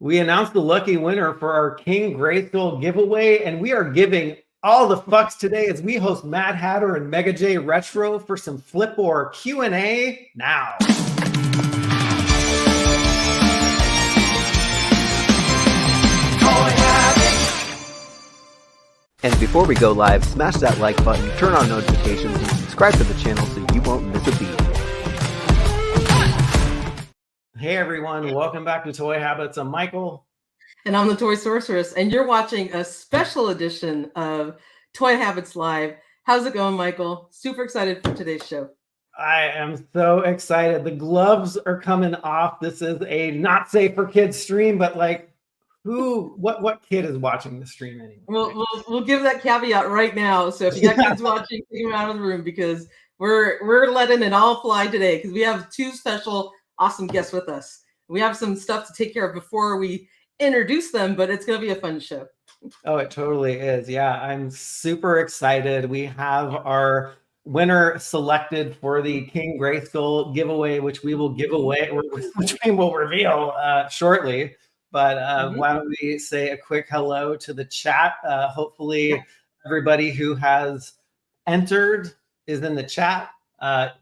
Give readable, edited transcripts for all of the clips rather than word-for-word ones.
We announced the lucky winner for our King Grayskull giveaway, and we are giving all the fucks today as we host Mad Hatter and Mega J Retro for some Flip-Or Q&A now. And before we go live, smash that like button, turn on notifications, and subscribe to the channel so you won't miss a beat. Hey everyone, welcome back to Toy Habits. I'm Michael. And I'm the Toy Sorceress, and you're watching a special edition of Toy Habits Live. How's it going, Michael? Super excited for today's show. I am so excited. The gloves are coming off. This is a not safe for kids stream, but like, what kid is watching the stream anymore? We'll give that caveat right now. So if you got kids watching, take them out of the room because we're letting it all fly today because we have two special awesome guests with us. We have some stuff to take care of before we introduce them, but it's going to be a fun show. Oh, it totally is. Yeah, I'm super excited. We have our winner selected for the King Grayskull giveaway, which we will give away, which we will reveal shortly. But why don't we say a quick hello to the chat? Hopefully everybody who has entered is in the chat.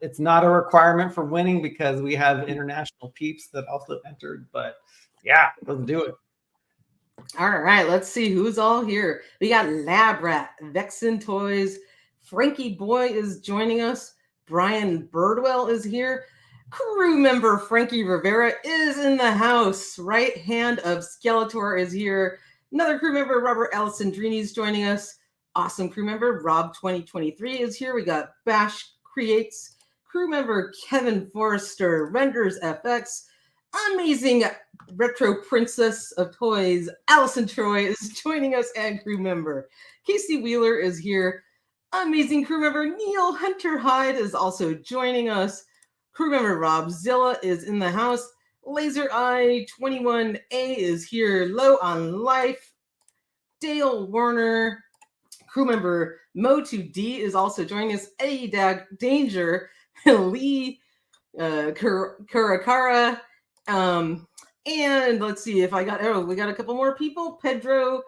It's not a requirement for winning because we have international peeps that also entered, but yeah, let's do it. All right, let's see who's all here. We got Lab Rat, Vexen Toys, Frankie Boy is joining us, Brian Birdwell is here, crew member Frankie Rivera is in the house, right hand of Skeletor is here, another crew member Robert Alessandrini is joining us, awesome crew member Rob 2023 is here, we got Bash Creates, crew member Kevin Forrester, Renders FX, amazing retro princess of toys, Allison Troy is joining us, and crew member Casey Wheeler is here. Amazing crew member Neil Hunter Hyde is also joining us. Crew member Rob Zilla is in the house. Laser Eye 21A is here. Low on Life. Dale Warner. Crew member Mo2D is also joining us. Eddie Danger. Lee Karakara. And let's see if we got a couple more people. Pedro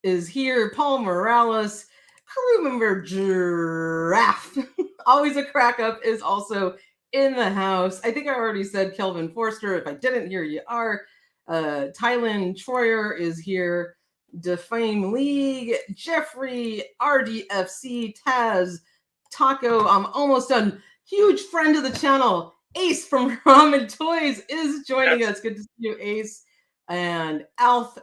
is here. Paul Morales, crew member Giraffe, always a crack up, is also in the house. I think I already said Kelvin Forster. If I didn't, here you are. Tylen Troyer is here. Defame League, Jeffrey, RDFC, Taz, Taco. I'm almost done. Huge friend of the channel. Ace from Ramen Toys is joining us. Good to see you, Ace. And Alf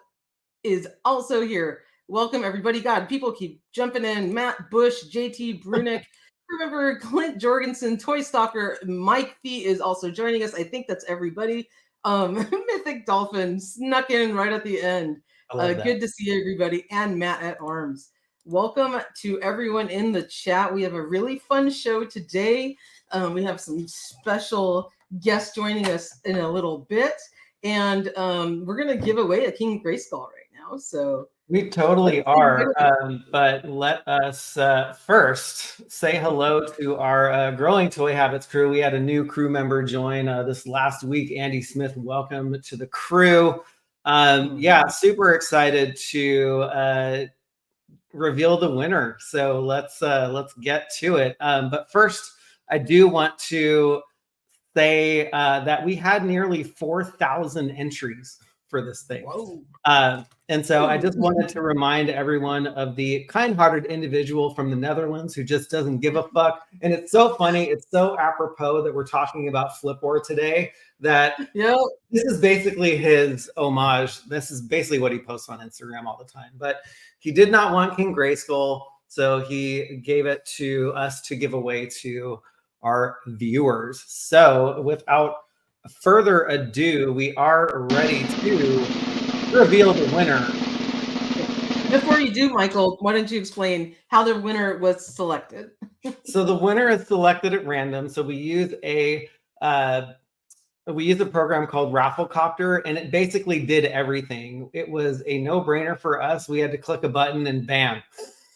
is also here. Welcome, everybody. God, people keep jumping in. Matt Bush, JT Brunick. Remember, Clint Jorgensen, Toy Stalker. Mike Fee is also joining us. I think that's everybody. Mythic Dolphin snuck in right at the end. Good to see everybody. And Matt at Arms. Welcome to everyone in the chat. We have a really fun show today. We have some special guests joining us in a little bit, and we're going to give away a King Grayskull right now. So we totally are, but let us first say hello to our Growing Toy Habits crew. We had a new crew member join this last week, Andy Smith. Welcome to the crew. Yeah, super excited to reveal the winner. So let's get to it. But first, I do want to say that we had nearly 4,000 entries for this thing. And so I just wanted to remind everyone of the kind-hearted individual from the Netherlands who just doesn't give a fuck. And it's so funny. It's so apropos that we're talking about Flip-Or today that this is basically his homage. This is basically what he posts on Instagram all the time. But he did not want King Grayskull, so he gave it to us to give away to our viewers. So without further ado, we are ready to reveal the winner. Before you do, Michael, why don't you explain how the winner was selected? So the winner is selected at random. So we use a program called Rafflecopter, and it basically did everything. It was a no-brainer for us. We had to click a button and bam,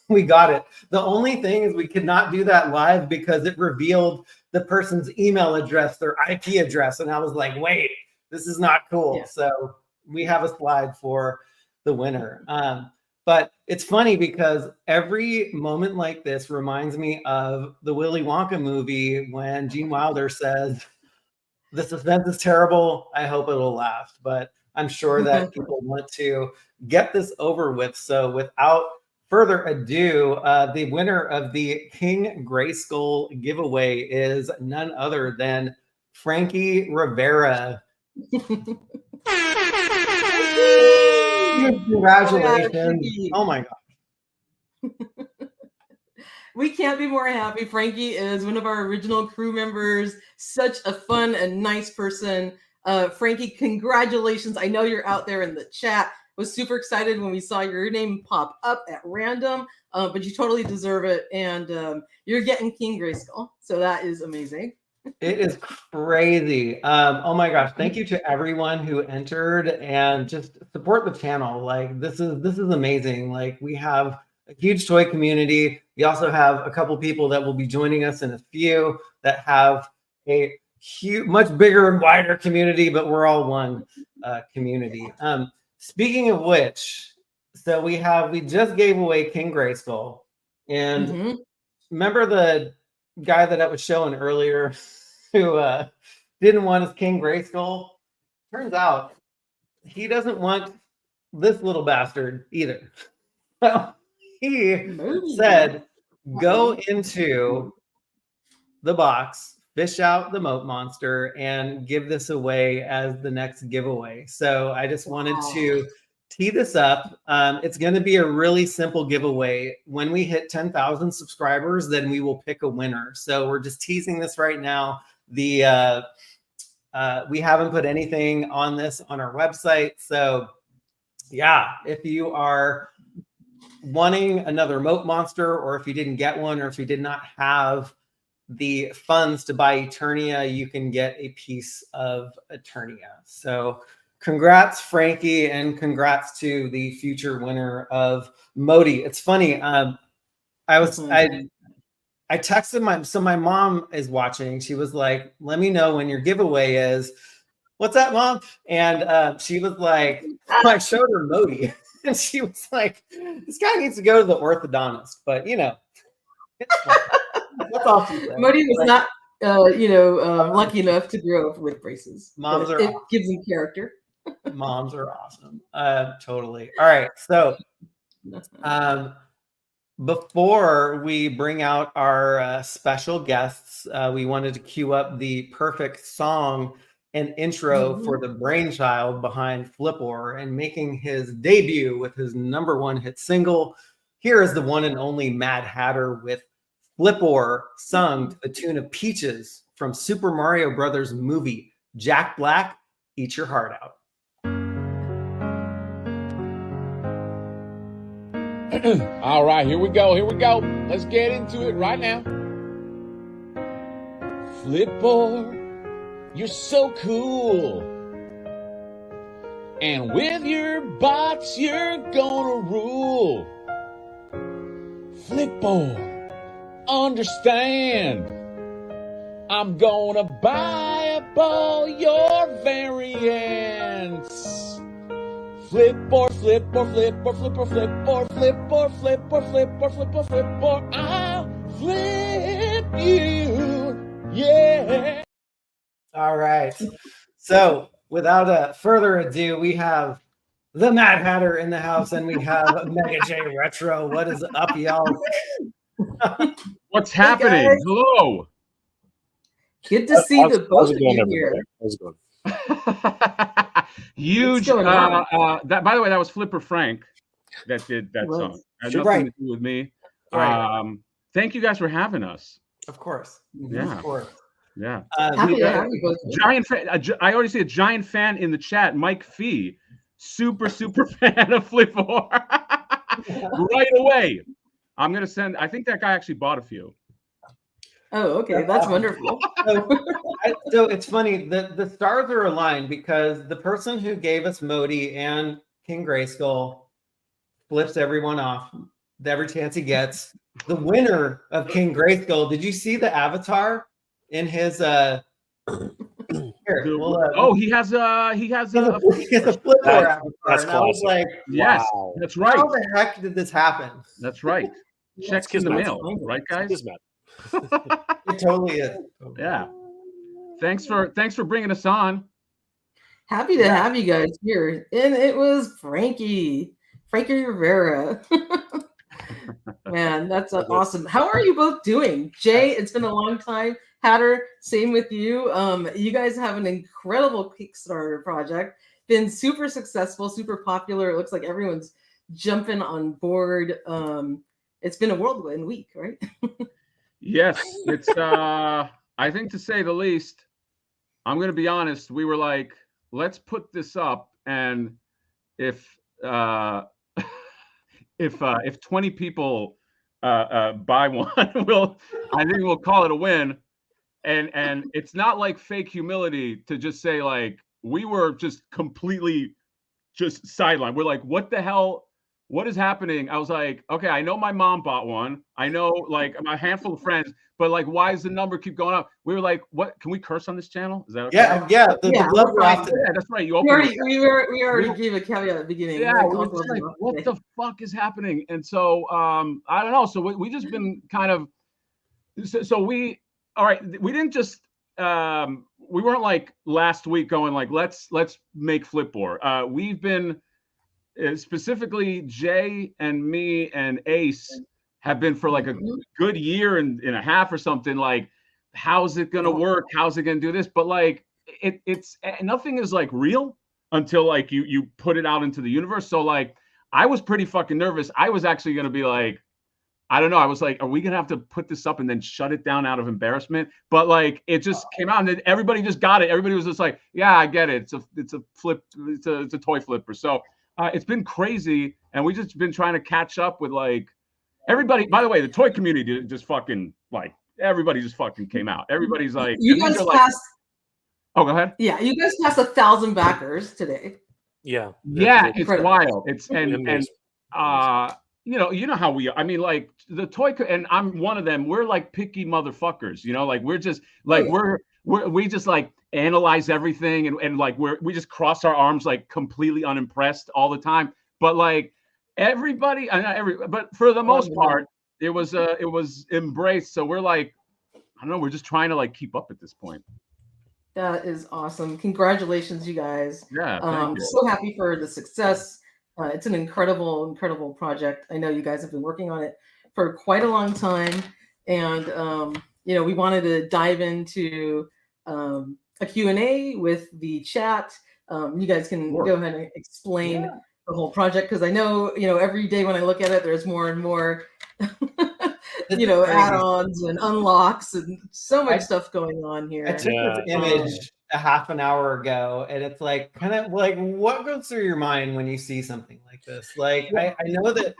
we got it. The only thing is we could not do that live because it revealed the person's email address, their IP address. And I was like, wait, this is not cool. Yeah. So we have a slide for the winner. But it's funny because every moment like this reminds me of the Willy Wonka movie when Gene Wilder says, "The suspense is terrible. I hope it'll last." But I'm sure that people want to get this over with. So without further ado, the winner of the King Grayskull giveaway is none other than Frankie Rivera. Congratulations. Oh my God. We can't be more happy. Frankie is one of our original crew members. Such a fun and nice person. Frankie, congratulations. I know you're out there in the chat. Was super excited when we saw your name pop up at random, but you totally deserve it. And you're getting King Grayskull. So that is amazing. It is crazy. Oh my gosh. Thank you to everyone who entered and just support the channel. Like this is amazing. Like we have a huge toy community. We also have a couple people that will be joining us in a few that have a huge, much bigger and wider community, but we're all one community. Speaking of which, so we just gave away King Grayskull, and remember the guy that I was showing earlier who didn't want his King Grayskull? Turns out he doesn't want this little bastard either. So he said, go into the box, fish out the moat monster, and give this away as the next giveaway. So I just wanted to tee this up. It's going to be a really simple giveaway. When we hit 10,000 subscribers, then we will pick a winner. So we're just teasing this right now. We haven't put anything on this on our website. So yeah, if you are wanting another moat monster, or if you didn't get one, or if you did not have the funds to buy Eternia, you can get a piece of Eternia. So congrats, Frankie, and congrats to the future winner of Modi. It's funny. I texted my mom is watching. She was like, let me know when your giveaway is. What's that, Mom? And she was like, I showed her Modi. And she was like, this guy needs to go to the orthodontist. But, you know, it's fine. That's all she said. Modi was not, lucky enough to grow up with braces. Moms are awesome. Gives him character. Moms are awesome. Totally. All right. So before we bring out our special guests, we wanted to cue up the perfect song and intro for the brainchild behind Flip-Or and making his debut with his #1 hit single. Here is the one and only Mad Hatter with Flip-Or, sung to the tune of Peaches from Super Mario Brothers movie. Jack Black, Eat Your Heart Out. All right, here we go. Let's get into it right now. Flip-Or, you're so cool. And with your bots, you're gonna rule. Flip-Or, understand. I'm gonna buy up all your variants. Flip-Or, Flip-Or, Flip-Or, Flip-Or, Flip-Or, Flip-Or, Flip-Or, Flip-Or, Flip-Or, Flip-Or. I'll flip you, yeah. All right. So without further ado, we have the Mad Hatter in the house, and we have Mega J Retro. What is up, y'all? What's happening? Guys. Hello. Good to see the both of you here. How's it going? Huge. That, by the way, that was Flipper Frank that did that song. Had nothing to do with me. Right. Thank you guys for having us. Of course. Yeah. Of course. Yeah. Happy to have you both. Giant fan. I already see a giant fan in the chat. Mike Fee, super fan of Flip-Or. Right away. I'm gonna send. I think that guy actually bought a few. Oh, okay. That's wonderful. So it's funny that the stars are aligned because the person who gave us Modi and King Grayskull flips everyone off every chance he gets. The winner of King Grayskull, did you see the avatar in his here? here. He has a he has a Flip-Or avatar. That's and I was classic. like, yes, Wow. that's right. how the heck did this happen? That's right. Checks in the mail, right, guys? Kismet. It totally is. Yeah. Thanks for bringing us on. Happy to have you guys here. And it was Frankie Rivera. Man, that's awesome. How are you both doing? Jay, it's been a long time. Hatter, same with you. You guys have an incredible Kickstarter project. Been super successful, super popular. It looks like everyone's jumping on board. It's been a whirlwind week, right? Yes, it's I think, to say the least. I'm gonna be honest, we were like, let's put this up, and if 20 people buy one, I think we'll call it a win. And it's not like fake humility to just say, like, we were just completely just sidelined. We're like, what the hell? What is happening? I was like, okay, I know my mom bought one. I know, like, a handful of friends, but like, why does the number keep going up? We were like, what? Can we curse on this channel? Is that okay? Yeah. The blood raft. Yeah, that's right. You We opened already gave a caveat at the beginning. Yeah, we were just like, what the fuck is happening? And so I don't know. So we just been kind of all right. We didn't just we weren't like last week going like, let's make Flip-Or. We've been specifically Jay and me and Ace have been for like a good year and a half or something, like, how's it gonna work? How's it gonna do this? But like, it's nothing is like real until like you put it out into the universe. So like, I was pretty fucking nervous. I was actually gonna be like, I don't know. I was like, are we gonna have to put this up and then shut it down out of embarrassment? But like, it just came out, and then everybody just got it. Everybody was just like, yeah, I get it. It's a toy flipper. So it's been crazy, and we just been trying to catch up with like everybody. By the way, the toy community just fucking, like, everybody just fucking came out. Everybody's like, you guys passed. Like, oh, go ahead. Yeah, you guys passed 1,000 backers today. Yeah, it's wild. It's and you know how we are. I mean, like, the toy, and I'm one of them. We're like picky motherfuckers, you know, like, we're just like, we just like analyze everything, and like, we just cross our arms, like, completely unimpressed all the time. But like, everybody, but for the most part, it was embraced. So we're like, I don't know, we're just trying to like keep up at this point. That is awesome. Congratulations, you guys. Yeah, thank you. So happy for the success. It's an incredible project. I know you guys have been working on it for quite a long time. And, we wanted to dive into a Q&A with the chat. You guys can go ahead and explain the whole project, because I know, every day when I look at it, there's more and more add-ons and unlocks and so much stuff going on here. I took this image a half an hour ago, and it's like, kind of like, what goes through your mind when you see something like this? Like, I know that,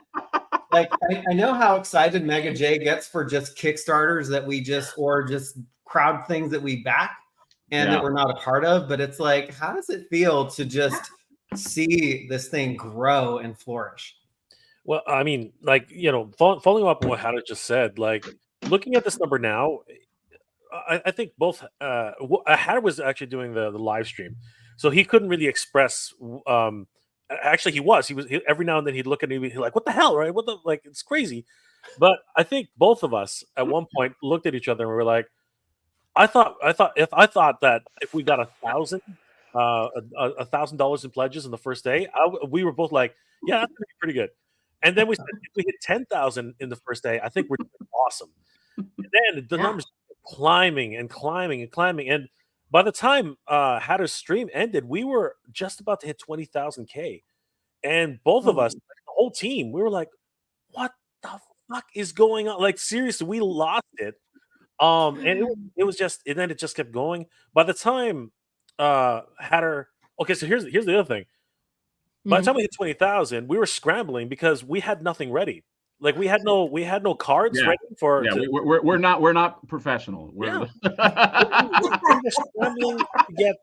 like, I know how excited Mega J gets for just Kickstarters that we just crowd things that we back and that we're not a part of. But it's like, how does it feel to just see this thing grow and flourish? Well, I mean, like, following up on what Hannah just said, like, looking at this number now, I think both Hannah was actually doing the live stream, so he couldn't really express. Actually, he was every now and then he'd look at me, he'd like, "What the hell, right? What the, like? It's crazy." But I think both of us at one point looked at each other and we were like, I thought that if we got $1,000 in pledges in the first day, we were both like, yeah, that's gonna be pretty good. And then we said, if we hit 10,000 in the first day, I think we're doing awesome. And then the numbers climbing and climbing and climbing. And by the time Hatter's stream ended, we were just about to hit 20,000 K. And both of us, like, the whole team, we were like, what the fuck is going on? Like, seriously, we lost it. And it was just, and then it just kept going. By the time Hatter, okay, so here's the other thing. By the time we hit 20,000, we were scrambling because we had nothing ready. Like, we had no cards ready for. Yeah, we're not professional. We're scrambling to get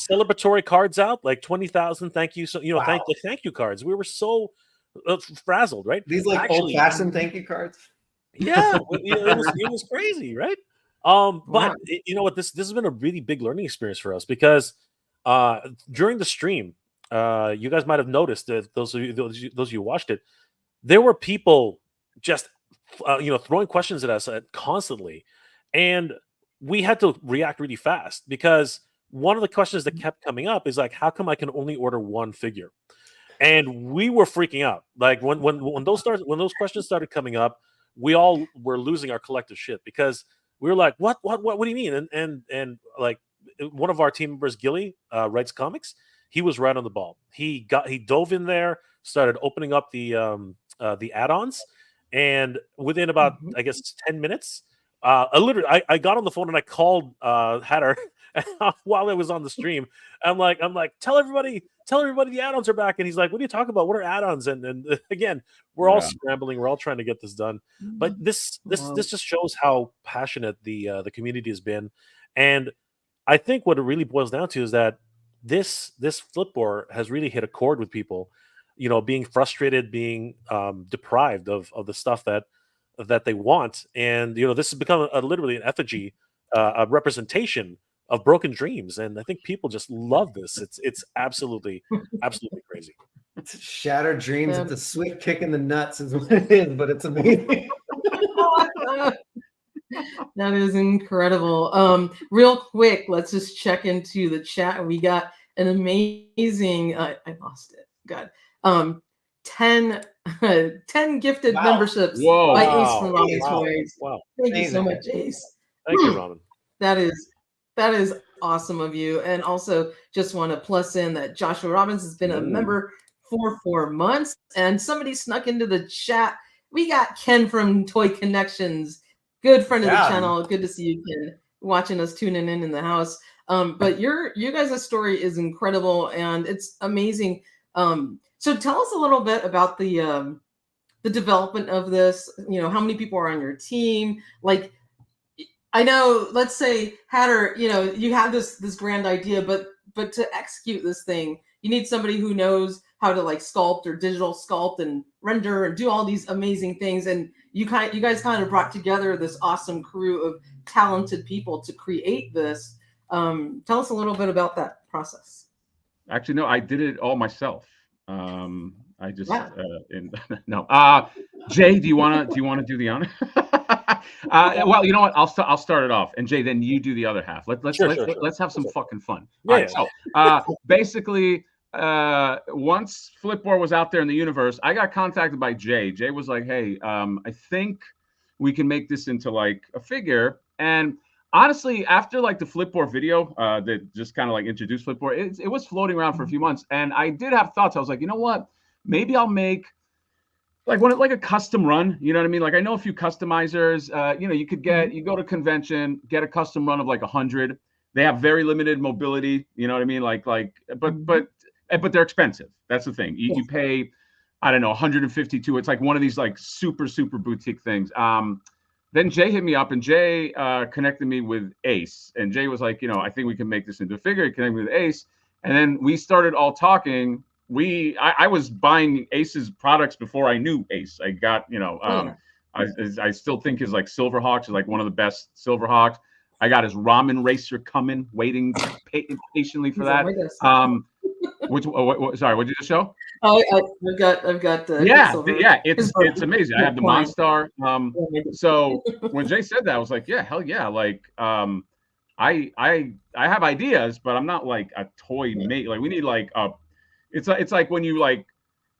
celebratory cards out, like 20,000 thank you. So thank you cards. We were so frazzled, right? These like old-fashioned thank you cards. Yeah, it was crazy, right? But Wow. you know what? This has been a really big learning experience for us because during the stream, you guys might have noticed that those of you who watched it, there were people just throwing questions at us constantly, and we had to react really fast because one of the questions that kept coming up is like, how come I can only order one figure? And we were freaking out. Like when those questions started coming up, we all were losing our collective shit because we were like, what do you mean? And like one of our team members, Gilly, writes comics. He was right on the ball. He dove in there, started opening up the add-ons, and within about I guess 10 minutes, I got on the phone and I called Hatter while I was on the stream. I'm like, tell everybody the add-ons are back. And he's like, what are you talking about? What are add-ons? And again, we're all scrambling. We're all trying to get this done. But this just shows how passionate the community has been. And I think what it really boils down to is that this Flip-Or has really hit a chord with people, being frustrated, being deprived of the stuff that they want. And, this has become literally an effigy, a representation of broken dreams. And I think people just love this. It's absolutely crazy. It's shattered dreams. It's a swift kick in the nuts is what it is, but it's amazing. That is incredible. Real quick, let's just check into the chat. We got an amazing, I lost it. God. 10 gifted memberships by Ace from Robin Toys. Wow. Thank you so much, Ace. Thank you, Robin. That is awesome of you. And also just want to plus in that Joshua Robbins has been a member for 4 months. And somebody snuck into the chat. We got Ken from Toy Connections. Good friend of the channel. Good to see you, Ken, watching us tuning in the house. But you guys' story is incredible and it's amazing. So tell us a little bit about the development of this. How many people are on your team? Like, I know, let's say Hatter, you have this grand idea, but to execute this thing, you need somebody who knows how to like sculpt or digital sculpt and render and do all these amazing things. And you guys kind of brought together this awesome crew of talented people to create this. Tell us a little bit about that process. Actually, no, I did it all myself. I just no. Jay, do you want to do the honor? Well, you know what? I'll start it off, and Jay, then you do the other half. Let's have some fucking fun. All right. So basically, once Flip-Or was out there in the universe, I got contacted by Jay. Jay was like, "Hey, I think we can make this into like a figure." And honestly, after like the Flip-Or video that just kind of like introduced Flip-Or, it was floating around for a few months, and I did have thoughts. I was like, you know what? Maybe I'll make like a custom run. You know what I mean? Like I know a few customizers. You could you go to convention, get a custom run of like 100. They have very limited mobility. You know what I mean? But they're expensive. That's the thing. You pay, I don't know, 152. It's like one of these like super boutique things. Then Jay hit me up, and Jay connected me with Ace. And Jay was like, I think we can make this into a figure. He connected me with Ace. And then we started all talking. I was buying Ace's products before I knew Ace. I got, I still think his like Silverhawks is like one of the best Silverhawks. I got his ramen racer coming, waiting patiently for that. Sorry, what did you just show? I've got it's amazing. I have the Monstar. So when Jay said that, I was like, yeah, hell yeah. Like I have ideas, but I'm not like a toy mate. Like we need like it's like when you like,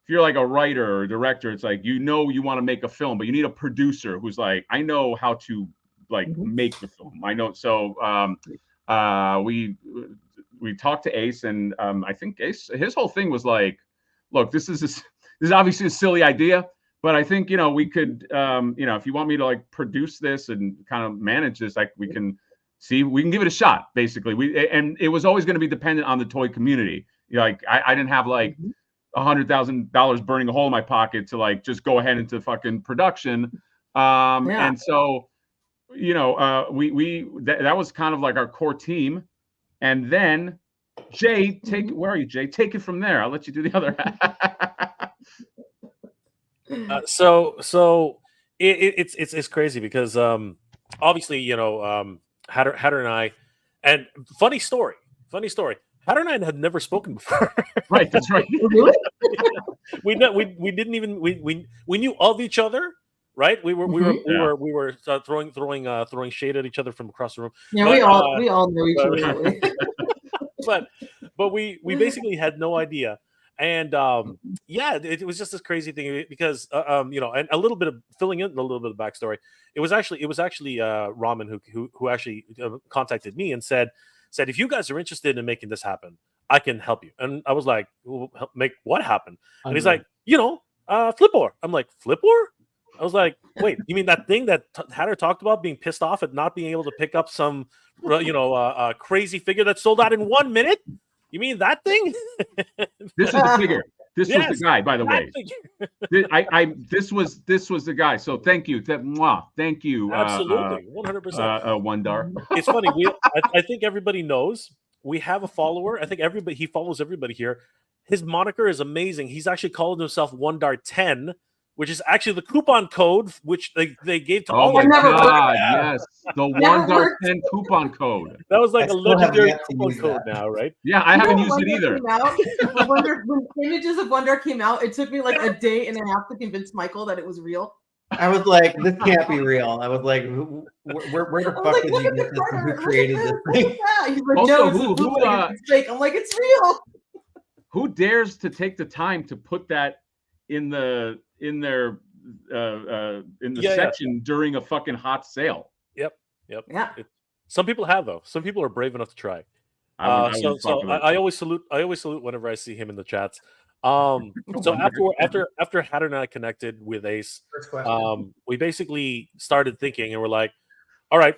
if you're like a writer or director, it's like you want to make a film, but you need a producer who's like, I know how to like make the film. I know. So we talked to Ace, and I think Ace, his whole thing was like, look, this is obviously a silly idea, but I think we could if you want me to like produce this and kind of manage this, like we can give it a shot. Basically, and it was always going to be dependent on the toy community. Like I didn't have like $100,000 burning a hole in my pocket to like just go ahead into fucking production. And so that was kind of like our core team. And then Jay, where are you, Jay? Take it from there. I'll let you do the other half. So it's crazy because obviously Hatter and I, and funny story. Hatter and I had never spoken before. Right, that's right. Really? we didn't even we knew of each other, right? We were throwing shade at each other from across the room. Yeah, But, we all know each other. but we basically had no idea. And yeah, it was just this crazy thing because you know, and a little bit of filling in a little bit of backstory. It was actually Raman who actually contacted me and said if you guys are interested in making this happen, I can help you. And I was like, well, make what happen? And he's like, you know, Flip-Or. I'm like, Flip-Or? I was like, wait, you mean that thing that Hatter talked about, being pissed off at not being able to pick up some, you know, crazy figure that sold out in 1 minute? You mean that thing? This was the figure. This was the guy, by the way. This was the guy. So thank you. Thank you. Absolutely, 100%. Wondar. It's funny. I think everybody knows we have a follower. I think he follows everybody here. His moniker is amazing. He's actually called himself Wondar10, which is actually the coupon code which they gave to all. Oh my God! Yes, the Wondar10 coupon code. That was like a legendary coupon code now, right? Yeah, I haven't used it either. When images of Wondar came out, it took me like a day and a half to convince Michael that it was real. I was like, this can't be real. I was like, where the fuck did you get this? Who created this thing? He's like, also, no, it's fake. I'm like, it's real. Who dares to take the time to put that in their section during a fucking hot sale? Yep. Yeah. Some people have, though. Some people are brave enough to try. I always salute whenever I see him in the chats. So after Hatter and I connected with Ace, we basically started thinking, and we're like, all right,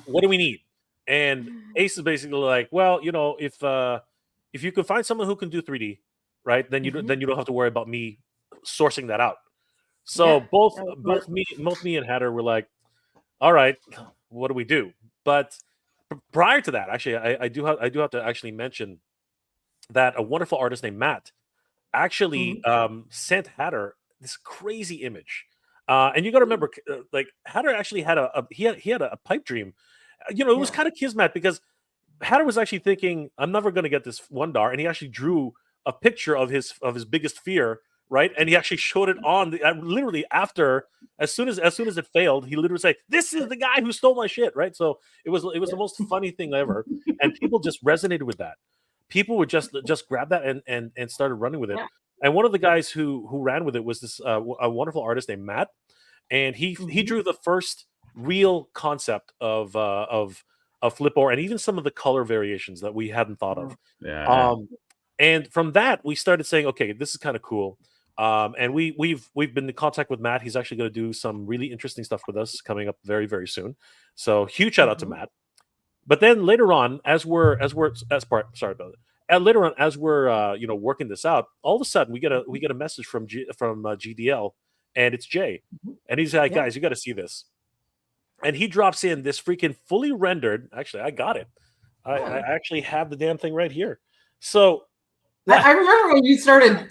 what do we need? And Ace is basically like, well, you know, if you can find someone who can do 3D, right, then you don't have to worry about me sourcing that out. So both me and Hatter were like, all right, what do we do? But prior to that, actually, I do have to actually mention that a wonderful artist named Matt actually sent Hatter this crazy image. And you got to remember, like, Hatter actually had he had a pipe dream. You know, it was kind of kismet because Hatter was actually thinking, I'm never going to get this Wondar, and he actually drew a picture of his biggest fear, right? And he actually showed it on literally after, as soon as it failed, he literally said, "This is the guy who stole my shit," right? So it was the most funny thing ever, and people just resonated with that. People would just grab that and started running with it. Yeah. And one of the guys who ran with it was this a wonderful artist named Matt, and he drew the first real concept of Flip-Or, and even some of the color variations that we hadn't thought of. Yeah. And from that, we started saying, okay, this is kind of cool. And we've been in contact with Matt. He's actually going to do some really interesting stuff with us coming up very, very soon. So huge shout out to Matt. But then later on, as we're working this out, all of a sudden we get a message from GDL, and it's Jay, and he's like, guys, you got to see this. And he drops in this freaking fully rendered. Actually, I got it. I actually have the damn thing right here. So I remember when you started,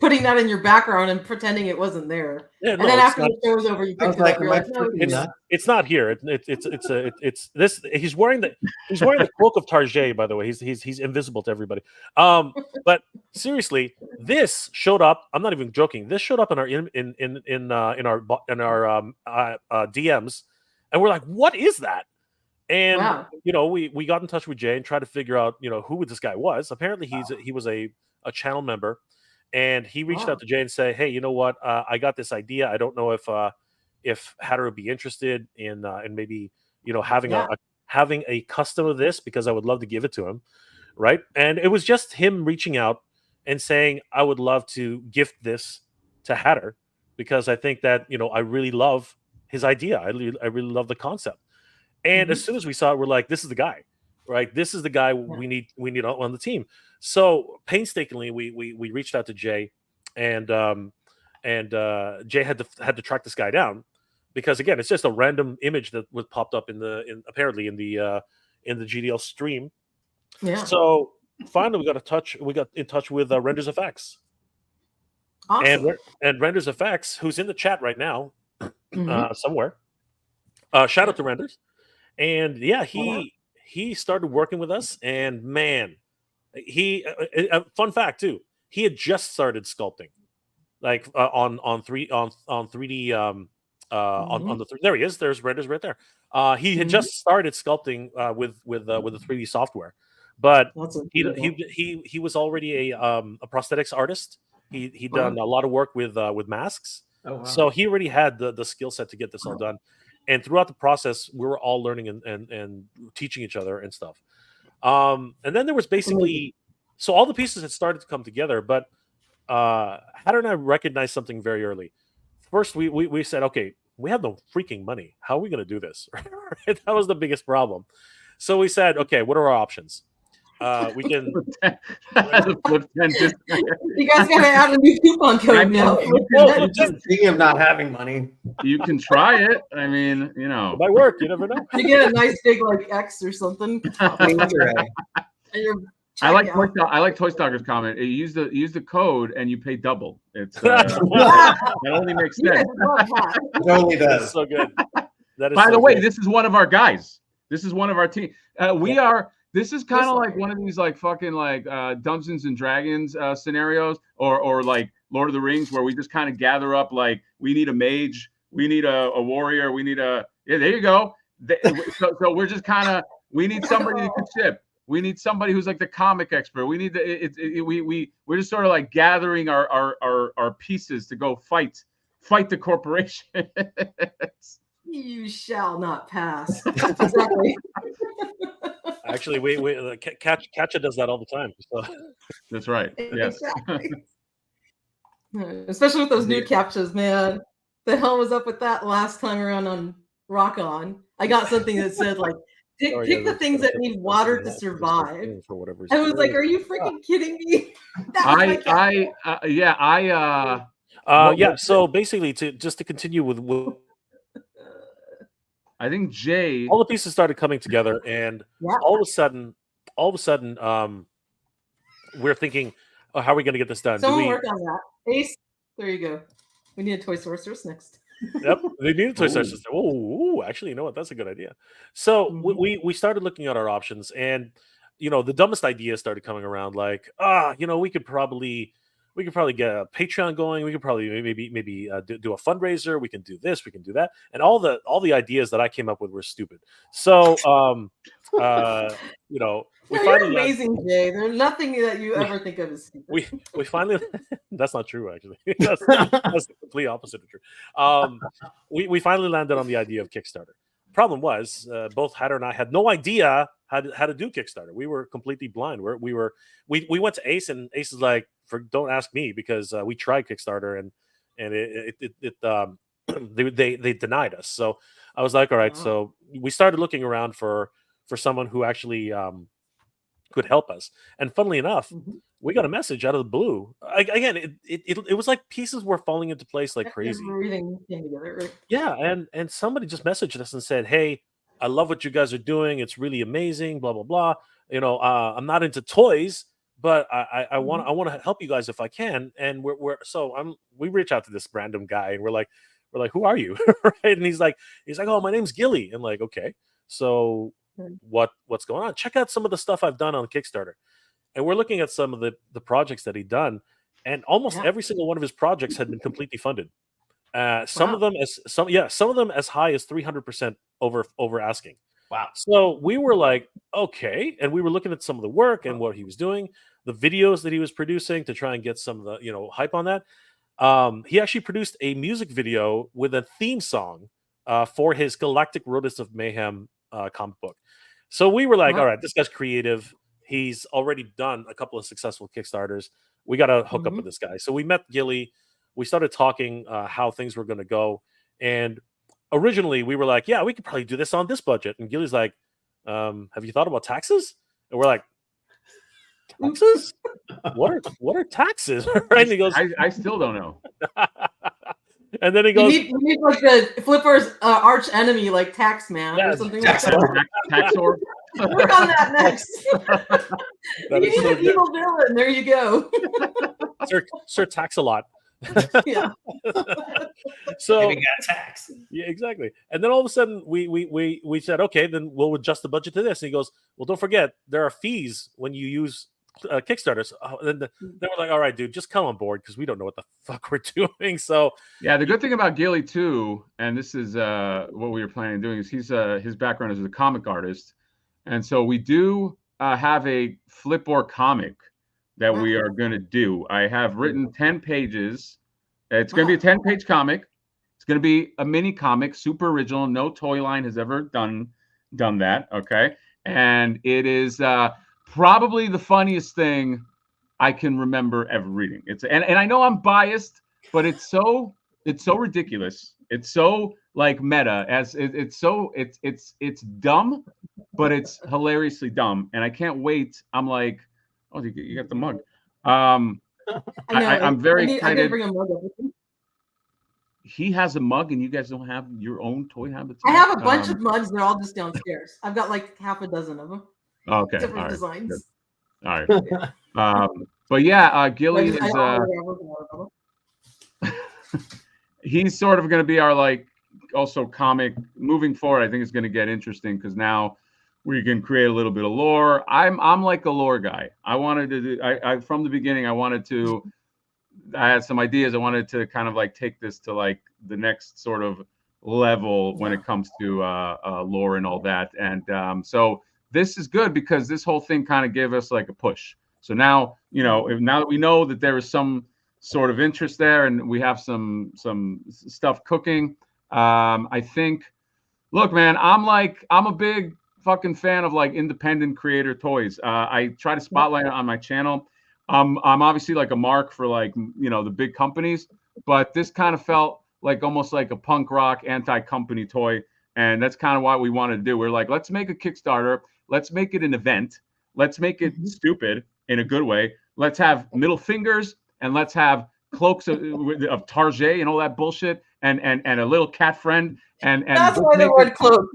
putting that in your background and pretending it wasn't there. Yeah, and then after the show was over, you picked it up. You're like, no, it's not here. It's this. He's wearing the cloak of Tarjay, by the way. He's invisible to everybody. But seriously, this showed up. I'm not even joking. This showed up in our DMs, and we're like, what is that? And we got in touch with Jay and tried to figure out who this guy was. Apparently, he was a channel member. And he reached out to Jay and said, "Hey, you know what? I got this idea. I don't know if Hatter would be interested in maybe having a custom of this, because I would love to give it to him, right?" And it was just him reaching out and saying, "I would love to gift this to Hatter because I think that I really love his idea. I really love the concept." And as soon as we saw it, we're like, "This is the guy." Right, this is the guy we need on the team. So painstakingly, we reached out to Jay, and Jay had to track this guy down because, again, it's just a random image that was popped up apparently in the GDL stream. Yeah. So finally, we got in touch with Renders FX. Awesome. And Renders FX, who's in the chat right now, somewhere. Shout out to Renders. And yeah, he started working with us, and man, he fun fact too. He had just started sculpting, like on 3D on the there he is. There's Red is right there. He had just started sculpting with the 3D software, but he was already a prosthetics artist. He done a lot of work with masks. Oh, wow. So he already had the skill set to get this all done. And throughout the process, we were all learning and teaching each other and stuff. And then there was basically, so all the pieces had started to come together, but Hatter and I recognized something very early. First, we said, okay, we have no freaking money. How are we going to do this? That was the biggest problem. So we said, okay, what are our options? We can. Flip 10 discount. You guys gotta add a new coupon code now. Just thinking of not having money. You can try it. I mean, you know, It might work. You never know. You get a nice big like X or something. And you're I like checkout. Toy Stalker's comment. You use the code and you pay double. It's that only makes You guys sense. love that. It only That's does. so good. That is By so the way, good. this is one of our guys. This is one of our team. We are. This is kind of like one of these like fucking like Dungeons and Dragons scenarios, or like Lord of the Rings, where we just kind of gather up like we need a mage, we need a warrior, we need a there you go. So we're just kind of we need somebody who can ship. We need somebody who's like the comic expert. We need we're just sort of like gathering our pieces to go fight the corporation. You shall not pass. Exactly. Actually, Katja does that all the time. So. That's right. Yes. Exactly. Especially with those new captchas, man. The hell was up with that last time around on Rock On? I got something that said like pick the things that need water to survive. For whatever. I was like, are you freaking kidding me? So basically, to continue with I think Jay. all the pieces started coming together, and all of a sudden, we're thinking, oh, how are we going to get this done? Someone work on that. Ace, there you go. We need a toy sorceress next. Yep, they need a toy sorceress. Oh, actually, you know what? That's a good idea. So we started looking at our options, and the dumbest ideas started coming around. Like, we could probably get a Patreon going. We could probably maybe do a fundraiser. We can do this. We can do that. And all the ideas that I came up with were stupid. So, we You're finally amazing, Jay. There's nothing that you ever think of as stupid. we finally that's not true actually. That's the complete opposite of true. We finally landed on the idea of Kickstarter. Problem was, both Hatter and I had no idea how to do Kickstarter. We were completely blind. We went to Ace, and Ace is like, don't ask me, because we tried Kickstarter and they denied us. So I was like, all right. So we started looking around for someone who actually could help us. And funnily enough, we got a message out of the blue. Again, it was like pieces were falling into place like crazy. Everything came together, right? Yeah, and somebody just messaged us and said, "Hey, I love what you guys are doing. It's really amazing. Blah blah blah. I'm not into toys, but I want to help you guys if I can." And we reach out to this random guy, and we're like, "Who are you?" Right? And he's like, "Oh, my name's Gilly." And like, okay, so what's going on? Check out some of the stuff I've done on Kickstarter. And we're looking at some of the projects that he'd done, and almost every single one of his projects had been completely funded. Some of them as high as 300% over asking. Wow. So we were like, okay, and we were looking at some of the work and what he was doing, the videos that he was producing to try and get some of the hype on that. He actually produced a music video with a theme song for his Galactic Rodents of Mayhem comic book. So we were like, all right, this guy's creative. He's already done a couple of successful Kickstarters. We got to hook up with this guy. So we met Gilly. We started talking how things were going to go. And originally we were like, yeah, we could probably do this on this budget. And Gilly's like, have you thought about taxes? And we're like, taxes? What are taxes? Right? And he goes, I still don't know. And then he goes, you need like the Flipper's arch enemy, like Taxman or something like that. Taxor. Work on that next. You need an evil villain. There you go. Sir Tax-a-lot. Yeah. So Maybe got tax. yeah, exactly. And then all of a sudden we said, okay, then we'll adjust the budget to this. And he goes, well, don't forget there are fees when you use Kickstarter. So, then we're like, all right, dude, just come on board because we don't know what the fuck we're doing. So yeah, the good thing about Gilly too, and this is what we were planning on doing, is his background is as a comic artist, and so we do have a Flip-Or comic that we are going to do. I have written 10 pages. It's going to be a 10-page comic. It's going to be a mini comic, super original. No toy line has ever done that. Okay, and it is probably the funniest thing I can remember ever reading. And I know I'm biased, but it's so ridiculous. It's so like meta, as it's dumb, but it's hilariously dumb. And I can't wait. I'm like, oh, you got the mug. I'm very excited. I didn't bring a mug over. He has a mug, and you guys don't have your own toy habits. I have a bunch of mugs. They're all just downstairs. I've got like half a dozen of them. Okay, Different designs. All right. But yeah, Gilly is. He's sort of going to be our like also comic moving forward. I think it's going to get interesting because now we can create a little bit of lore. I'm like a lore guy. I wanted to do. I from the beginning I wanted to. I had some ideas. I wanted to kind of like take this to like the next sort of level when it comes to lore and all that. And so this is good because this whole thing kind of gave us like a push. So now, now that we know that there is some sort of interest there and we have some stuff cooking, I think, look, man, I'm a big fucking fan of like independent creator toys. I try to spotlight it on my channel. I'm obviously like a mark for like, the big companies, but this kind of felt like almost like a punk rock anti-company toy. And that's kind of what we wanted to do. We're like, let's make a Kickstarter. Let's make it an event. Let's make it stupid in a good way. Let's have middle fingers and let's have cloaks of Target and all that bullshit and a little cat friend. And that's why the word cloak.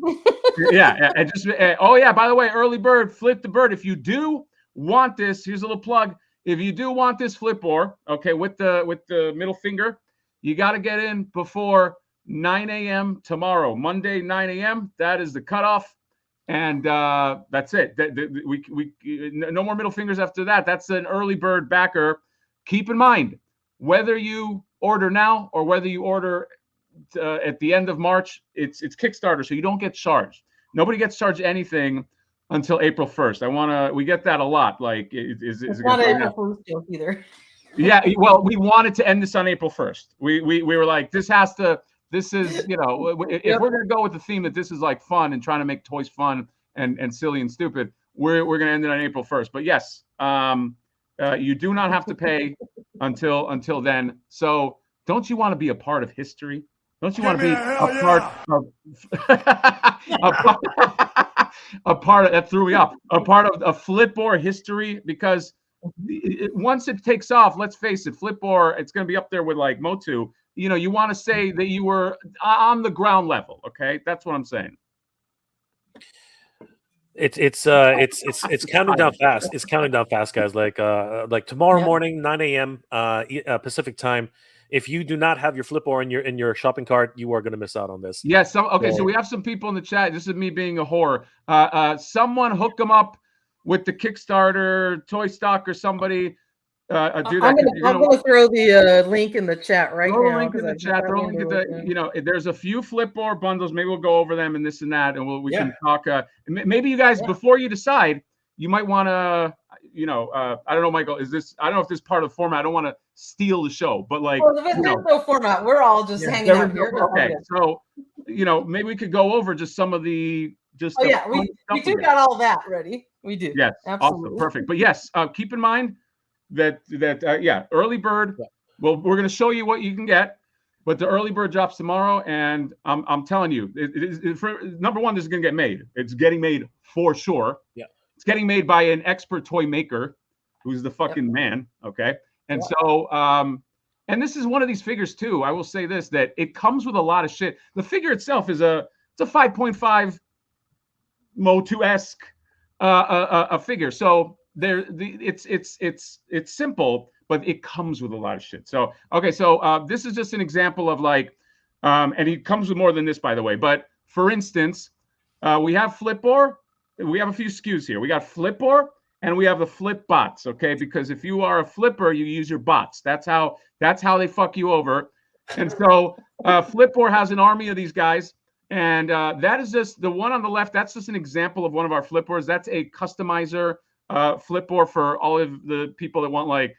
Yeah. And just, oh yeah, by the way, early bird, flip the bird. If you do want this, here's a little plug. If you do want this Flip-Or, okay, with the middle finger, you got to get in before 9 a.m. tomorrow, Monday, 9 a.m. That is the cutoff, and that's it. We no more middle fingers after that. That's an early bird backer. Keep in mind, whether you order now or whether you order at the end of March, it's Kickstarter, so you don't get charged. Nobody gets charged anything until April 1st. We get that a lot. Like, is it not April Fool's joke either? Yeah, well, we wanted to end this on April 1st. We were like, this is, if we're gonna go with the theme that this is like fun and trying to make toys fun and silly and stupid, we're gonna end it on April 1st. But yes, you do not have to pay until then. So don't you want to be a part of history? Don't you want to be a part of a part of that threw me off. A part of a Flip-Or history, because once it takes off, let's face it, Flip-Or, it's going to be up there with like Motu. You want to say that you were on the ground level. Okay, that's what I'm saying. It's counting down fast. It's counting down fast, guys. Like tomorrow morning, 9 a.m. Pacific time. If you do not have your Flip-Or in your shopping cart, you are going to miss out on this. Yeah. So we have some people in the chat. This is me being a whore. Someone hook them up with the Kickstarter toy stock or somebody. Do that. I'm gonna throw the link in the chat right now. Link in the chat. Throw a link in the, there's a few Flip-Or bundles. Maybe we'll go over them and this and that, and we can talk. Maybe you guys, before you decide, you might want to. I don't know, Michael. I don't know if this is part of the format. I don't want to steal the show, but like, there's no format. We're all just hanging out here. Okay, so maybe we could go over just some of the we do got all that ready. We do. Yes, absolutely, awesome, perfect. But yes, keep in mind that early bird. Yeah. Well, we're going to show you what you can get, but the early bird drops tomorrow, and I'm telling you, for number one, this is going to get made. It's getting made for sure. Yeah. It's getting made by an expert toy maker who's the fucking man. Okay. And so, and this is one of these figures too. I will say this, that it comes with a lot of shit. The figure itself is it's a 5.5 Motu-esque a figure. So it's simple, but it comes with a lot of shit. So okay, so this is just an example of like, and he comes with more than this, by the way. But for instance, we have Flip-Or. We have a few SKUs here. We got Flip-Or and we have the flip bots. Okay, because if you are a flipper, you use your bots. That's how they fuck you over. And so Flip-Or has an army of these guys. And that is just the one on the left. That's just an example of one of our Flip-Ors. That's a customizer Flip-Or for all of the people that want like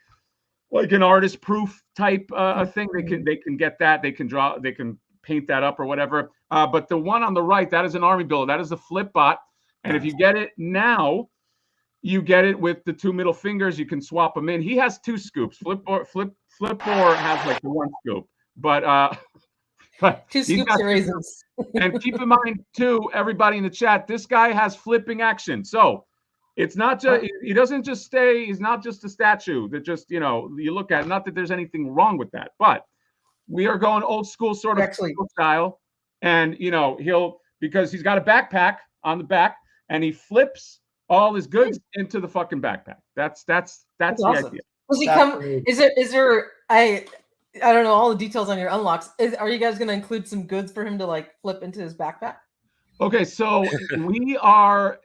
an artist proof type thing. They can get that. They can draw. They can paint that up or whatever. But the one on the right, that is an army builder. That is the flip bot. And if you get it now, you get it with the 2 middle fingers. You can swap them in. He has 2 scoops. Flip-Or has like 1 scoop. But 2 scoops of raisins. And keep in mind too, everybody in the chat, this guy has flipping action. So it's not just he doesn't just stay. He's not just a statue that just you look at. Not that there's anything wrong with that, but we are going old school sort of style. And because he's got a backpack on the back. And he flips all his goods into the fucking backpack. That's the awesome. idea. Does he come? Is there? I don't know all the details on your unlocks. Are you guys going to include some goods for him to like flip into his backpack? Okay, so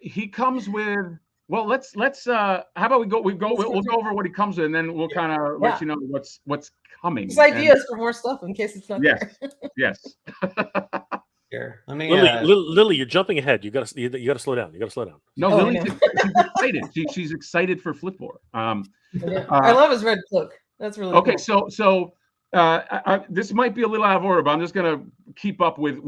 he comes with. Well, let's. How about we'll go over what he comes with, and then we'll kind of let you know what's coming. Just ideas for more stuff in case it's not there. Yes. Here, let me. Lily, you're jumping ahead. You gotta slow down. No, Lily's excited. She's excited for Flip-Or. I love his red cloak. That's really okay. Cool. So this might be a little out of order, but I'm just gonna keep up with.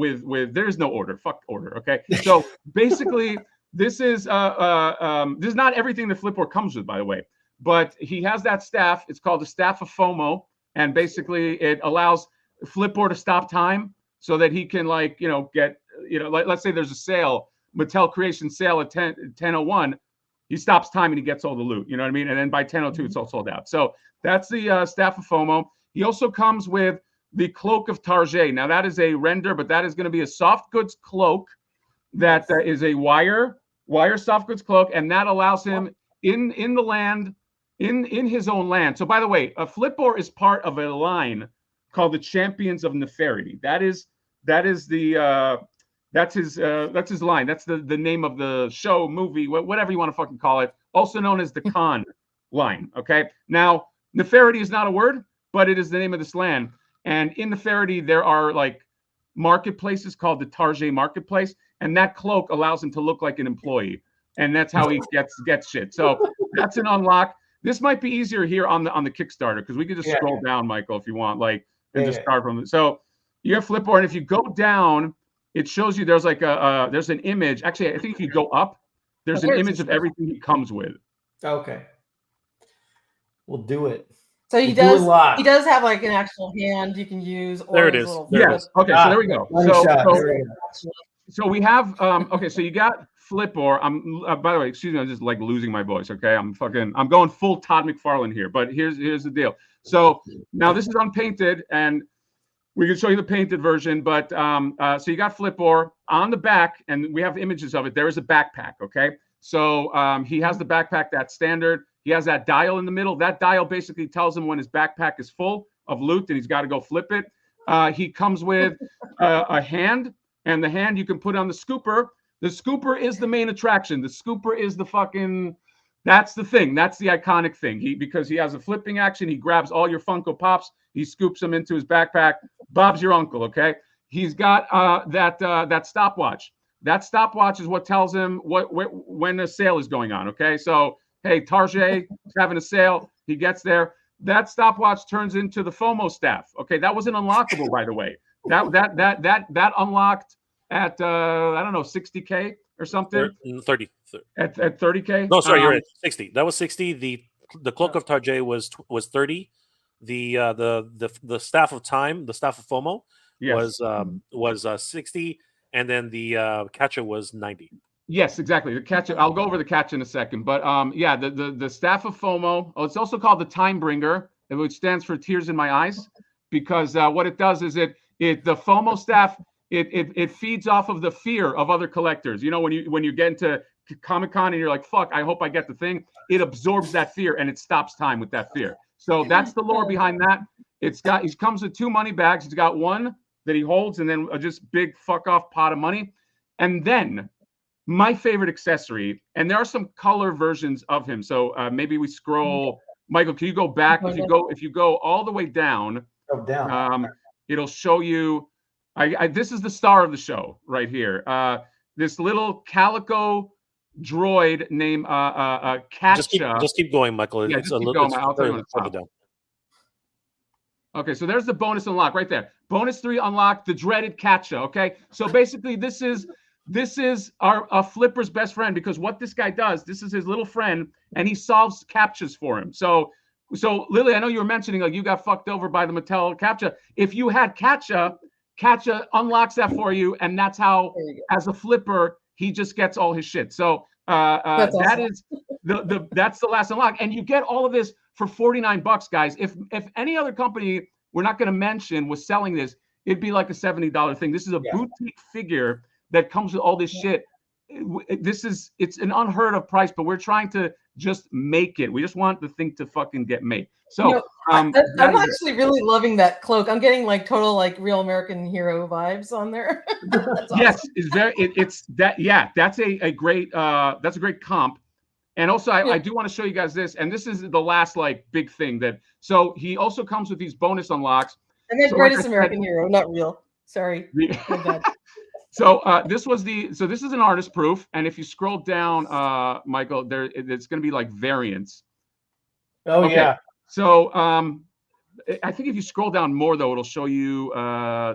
There's no order. Fuck order. Okay. So basically, this is not everything that Flip-Or comes with, by the way. But he has that staff. It's called the Staff of FOMO, and basically it allows Flip-Or to stop time. So that he can get, let's say there's a sale, Mattel Creation sale at 10:01, he stops time and he gets all the loot, you know what I mean? And then by 10:02, it's all sold out. So that's the Staff of FOMO. He also comes with the Cloak of Tarjay. Now that is a render, but that is going to be a soft goods cloak that is a wire soft goods cloak. And that allows him in the land, in his own land. So by the way, Flip-Or is part of a line called the Champions of Nefertiti. That's his line. That's the name of the show, movie, whatever you want to fucking call it. Also known as the Khan line. Okay. Now Nefertiti is not a word, but it is the name of this land. And in Nefertiti there are like marketplaces called the Tarjay Marketplace, and that cloak allows him to look like an employee, and that's how he gets shit. So that's an unlock. This might be easier here on the Kickstarter because we could just scroll down, Michael, if you want, and just start from it. So you have Flip-Or, and if you go down, it shows you there's like there's an image. Actually, I think if you go up, there's an image of everything he comes with. Okay, we'll do it. So he does have like an actual hand you can use. Or there it is. Yes. Okay. So there we go. So we have okay. So you got Flip-Or. By the way, excuse me. I'm just like losing my voice. Okay. I'm going full Todd McFarlane here. But here's the deal. So now this is unpainted, and we can show you the painted version. But so you got Flip-Or on the back, and we have images of it. There is a backpack. Okay. So he has the backpack that's standard. He has that dial in the middle. That dial basically tells him when his backpack is full of loot and he's got to go flip it. He comes with a hand, and the hand you can put on the scooper. The scooper is the main attraction. The scooper is the fucking, that's the thing. That's the iconic thing. Because he has a flipping action. He grabs all your Funko Pops. He scoops them into his backpack. Bob's your uncle, okay? He's got that stopwatch. That stopwatch is what tells him when a sale is going on, okay? So, hey, Tarjay is having a sale. He gets there. That stopwatch turns into the FOMO staff. Okay, that wasn't unlockable, by the way. That unlocked at I don't know, 60K or something. 30. At 30K. No, sorry, you're right. 60. That was 60. The Cloak of Tarjay was 30. The Staff of Time, the Staff of FOMO, was 60, and then the Catcher was 90. Yes, exactly. The catch. I'll go over the catch in a second, but the Staff of FOMO. Oh, it's also called the Time Bringer, which stands for Tears in My Eyes, because what it does is the FOMO staff it feeds off of the fear of other collectors. You know, when you get into Comic-Con and you're like, fuck, I hope I get the thing. It absorbs that fear and it stops time with that fear. So that's the lore behind that. He comes with 2 money bags. He's got one that he holds, and then a just big fuck off pot of money. And then my favorite accessory, and there are some color versions of him. So maybe we scroll. Michael, can you go back? If you go all the way down, it'll show you. This is the star of the show right here. This little calico droid named Katcha. Just keep going, Michael. Yeah, it's just a keep little. going. I'll tell you when to stop. Down. Okay, so there's the bonus unlock right there. Bonus 3 unlock, the dreaded Katcha. Okay, so basically this is our Flipper's best friend, because what this guy does, this is his little friend, and he solves captchas for him. So Lily, I know you were mentioning like you got fucked over by the Mattel captcha. If you had Katcha unlocks that for you, and that's how, as a Flipper, he just gets all his shit. So that's the last unlock, and you get all of this for $49, guys. If any other company we're not going to mention was selling this, it'd be like a $70 thing. This is a boutique figure that comes with all this shit. It's an unheard of price, but we're trying to just make it. We just want the thing to fucking get made. So I'm actually really loving that cloak. I'm getting like total like real American hero vibes on there. Yes, it's very. It's that. Yeah, that's a great. That's a great comp. And also, I do want to show you guys this, and this is the last like big thing that. So he also comes with these bonus unlocks. And the greatest American hero, not real. Sorry. So this is an artist proof, and if you scroll down, Michael, it's going to be like variants. Oh okay. Yeah. So I think if you scroll down more, though, it'll show you.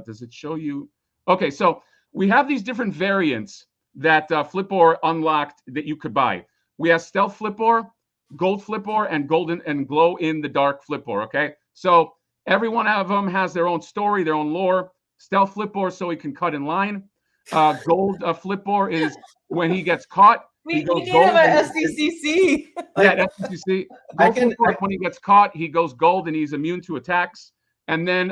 Does it show you? Okay, so we have these different variants that Flip-Or unlocked that you could buy. We have Stealth Flip-Or, Gold Flip-Or, and Golden and Glow in the Dark Flip-Or. Okay, so every one of them has their own story, their own lore. Stealth Flip-Or, so he can cut in line. Gold Flip-Or is when he gets caught. We need him at SDCC. Yeah, SDCC. Gold Flip-Or, when he gets caught, he goes gold and he's immune to attacks. And then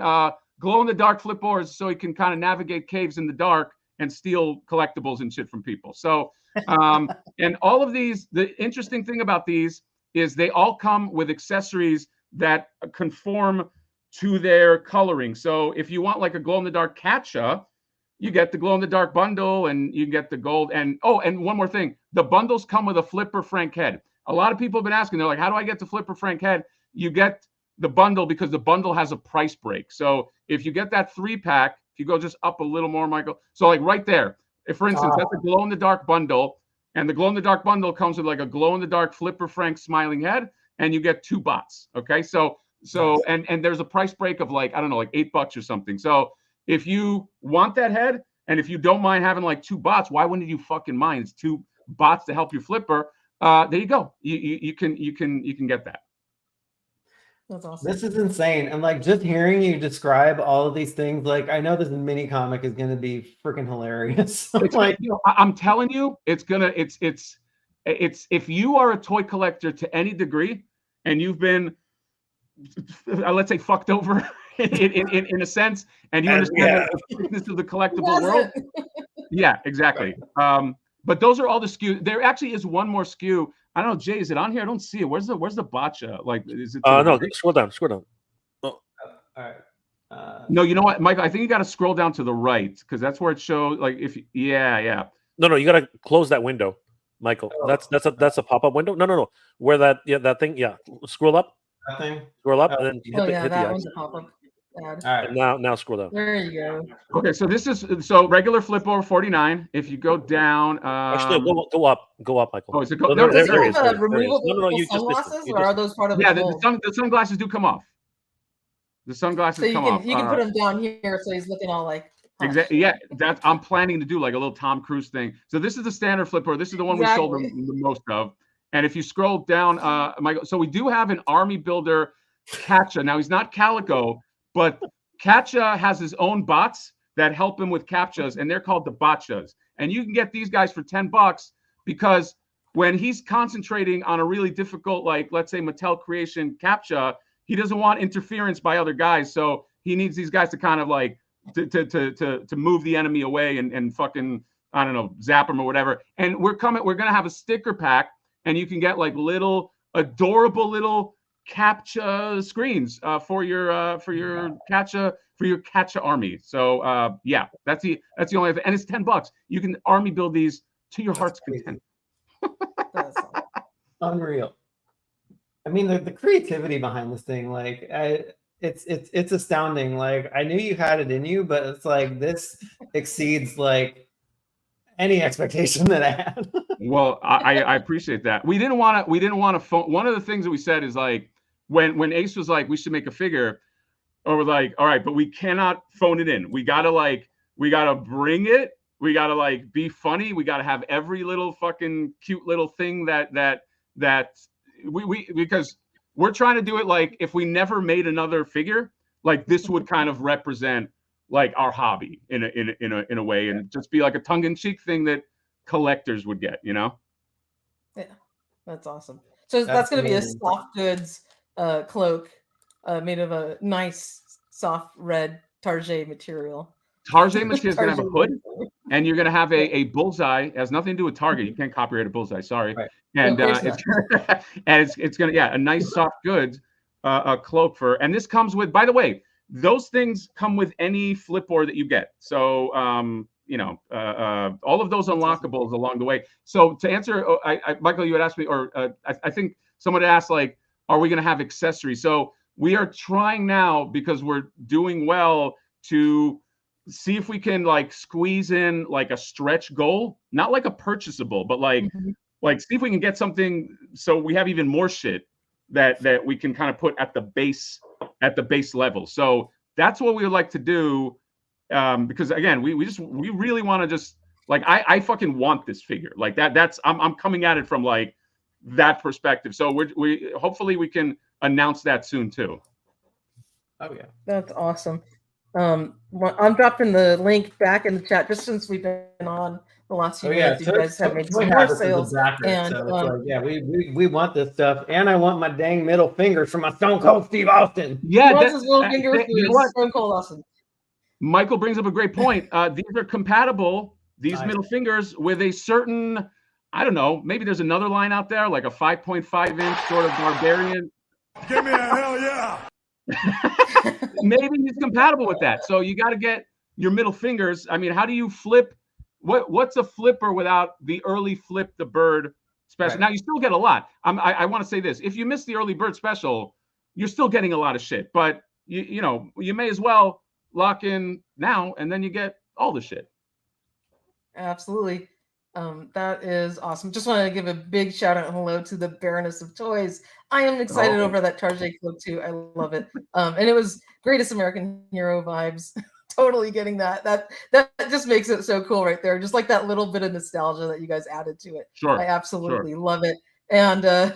Glow in the Dark Flip-Or is so he can kind of navigate caves in the dark and steal collectibles and shit from people. So, and all of these, the interesting thing about these is they all come with accessories that conform to their coloring. So if you want like a glow in the dark Katcha, you get the glow in the dark bundle and you get the gold. And and one more thing, the bundles come with a Flipper Frank head. A lot of people have been asking, they're like, how do I get the Flipper Frank head? You get the bundle because the bundle has a price break. So if you get that 3-pack, if you go just up a little more, Michael, so like right there, if for instance, that's a glow in the dark bundle, and the glow in the dark bundle comes with like a glow in the dark Flipper Frank smiling head, and you get 2 bots. Okay, so and there's a price break of like, I don't know, like $8 or something. So if you want that head, and if you don't mind having like 2 bots, why wouldn't you fucking mind? It's 2 bots to help your Flipper. There you go. You can get that. That's awesome. This is insane. And like just hearing you describe all of these things, like I know this mini comic is going to be freaking hilarious. Like, I'm telling you, it's if you are a toy collector to any degree, and you've been, let's say, fucked over in a sense, and you understand the thickness of the collectible world. Yeah, exactly. But those are all the SKUs. There actually is one more SKU. I don't know, Jay, is it on here? I don't see it. Where's the botcha? Like, is it? No, scroll down. Oh. All right. No, you know what, Michael? I think you got to scroll down to the right because that's where it shows. Like, if yeah. No, you got to close that window, Michael. Oh. That's a pop-up window. No. Where that thing? Yeah, scroll up. That thing. Scroll up and then hit the that one's a pop-up. All right. And now scroll down. There you go. Okay, so this is regular Flip-Or 49. If you go down, actually go up, Michael. Oh, is it go? Does it have removable sunglasses, or are those part of the sunglasses do come off. The sunglasses come off. You can put them down here, so he's looking all like. Exactly. Yeah, I'm planning to do like a little Tom Cruise thing. So this is the standard Flip-Or. This is the one we sold the most of. And if you scroll down, Michael, so we do have an army builder Katcha. Now he's not Calico. But Katcha has his own bots that help him with captchas, and they're called the botchas. And you can get these guys for $10 because when he's concentrating on a really difficult, like let's say Mattel Creation captcha, he doesn't want interference by other guys. So he needs these guys to kind of like to move the enemy away and fucking, I don't know, zap them or whatever. And we're gonna have a sticker pack, and you can get like little adorable little CAPTCHA screens for your CAPTCHA army. So yeah, that's the only thing. And it's $10. You can army build these to your heart's content. That's Unreal. I mean, the creativity behind this thing, like, it's astounding. Like, I knew you had it in you, but it's like this exceeds like any expectation that I had. Well, I appreciate that. We didn't want to phone. One of the things that we said is like when Ace was like, we should make a figure, or we're like, all right, but we cannot phone it in. We gotta bring it. We gotta like be funny. We gotta have every little fucking cute little thing that we because we're trying to do it like if we never made another figure, like this would kind of represent like our hobby in a way, and just be like a tongue-in-cheek thing that collectors would get, you know? Yeah, that's awesome. So that's going to be a soft goods cloak made of a nice soft red target material. Target material is going to have a hood, and you're going to have a bullseye. It has nothing to do with Target. You can't copyright a bullseye. Sorry. Right. And it's going to a nice soft goods cloak for. And this comes with, by the way, those things come with any Flip-Or that you get. So you know, all of those unlockables along the way. So to answer, Michael, you had asked me, or I think someone asked, like, are we going to have accessories? So we are trying now, because we're doing well, to see if we can like squeeze in like a stretch goal, not like a purchasable, but like see if we can get something so we have even more shit that we can kind of put at the base level. So that's what we would like to do. Because again, we really want to just like I fucking want this figure like that. That's I'm coming at it from like that perspective. So we hopefully we can announce that soon too. Oh yeah, that's awesome. I'm dropping the link back in the chat just since we've been on the last few minutes. You guys have made some more sales, and so it's like, yeah, we want this stuff, and I want my dang middle fingers from my Stone Cold Steve Austin. Yeah, that's his little finger with Stone Cold Austin. Michael brings up a great point. These are compatible, these middle fingers, with a certain, I don't know, maybe there's another line out there, like a 5.5 inch sort of barbarian. Give me a hell yeah. Maybe he's compatible with that. So you got to get your middle fingers. I mean, how do you flip? What's a flipper without the early flip the bird special? Right. Now you still get a lot. I want to say this: if you miss the early bird special, you're still getting a lot of shit. But you know, you may as well lock in now, and then you get all the shit. Absolutely. That is awesome. Just want to give a big shout out and hello to the Baroness of Toys. I am excited over that Tarjay cloak too. I love it. And it was greatest American hero vibes. Totally getting that. That just makes it so cool right there. Just like that little bit of nostalgia that you guys added to it. Sure. I absolutely love it. And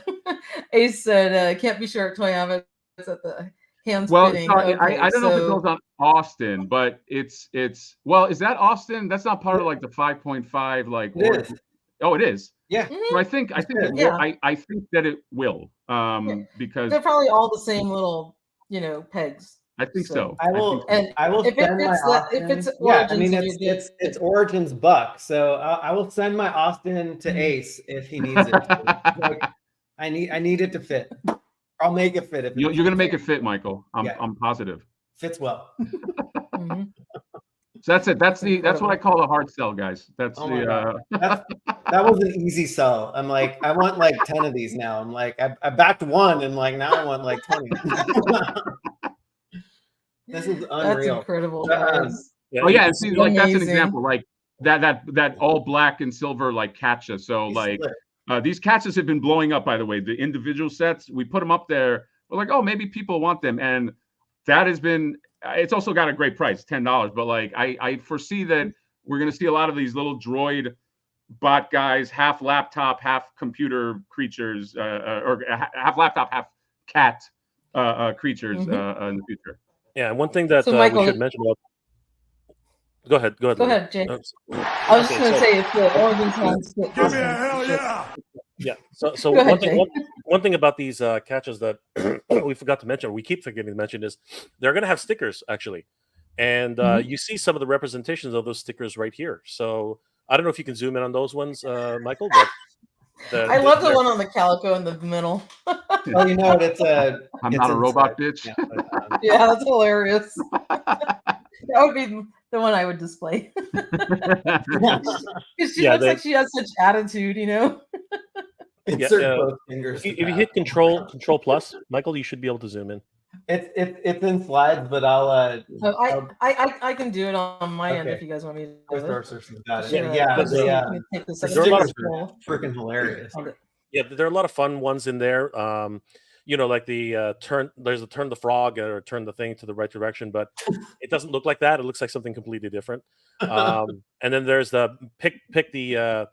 Ace said, can't be sure at Toy Havoc. It's at the hands fitting. Well, I don't know if it goes on Austin, but it's well, is that Austin? That's not part of like the 5.5 like it is. Oh, it is. Yeah. So I think it will. I think that it will. Because they're probably all the same little, pegs. I think so. I will send my Austin. If it's yeah, I mean it's Origins buck, so I will send my Austin to Ace if he needs it. Like, I need it to fit. I'll make it fit. If you're going to make it fit, Michael. I'm positive. Fits well. So that's it. That's what I call a hard sell, guys. That's that was an easy sell. I'm like, I want like 10 of these now. I'm like, I backed one, and like now I want like 20. This is unreal. That's incredible. And see, like that's an example, like that all black and silver like CAPTCHA. So like these CAPTCHAs have been blowing up, by the way. The individual sets, we put them up there. We're like, oh, maybe people want them, and that has been. It's also got a great price, $10. But like, I foresee that we're going to see a lot of these little droid bot guys, half laptop, half computer creatures, or half laptop, half cat creatures in the future. Yeah, and one thing that Michael, we should mention about. Go ahead, Jay. I was just going to say it's the Origins hands. Give me a hell yeah. Yeah. So one thing about these catches that we forgot to mention, or we keep forgetting to mention, is they're going to have stickers actually, and you see some of the representations of those stickers right here. So I don't know if you can zoom in on those ones, Michael. But I love the one on the calico in the middle. Well, you know what? It's a. I'm it's not a robot, inside. bitch. Yeah, but, Yeah, that's hilarious. That would be the one I would display. Because she Yeah, looks like she has such attitude, you know. insert both fingers. If you hit Control Plus, Michael, you should be able to zoom in. It's in slides, but I'll. I can do it on my end Okay. if you guys want me to do it. Got it. Sure, Yeah, let's the, see, let me take this the second There are a lot stickers of- are freaking hilarious. Yeah, there are a lot of fun ones in there. You know, like the turn the frog or turn the thing to the right direction, but it doesn't look like that. It looks like something completely different. And then there's the pick the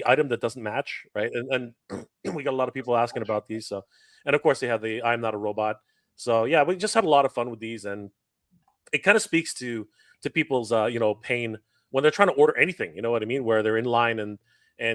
item that doesn't match, right? And we got a lot of people asking about these. So, and of course they have the I'm not a robot. So yeah, we just had a lot of fun with these, and it kind of speaks to people's you know, pain when they're trying to order anything. You know what I mean? Where they're in line and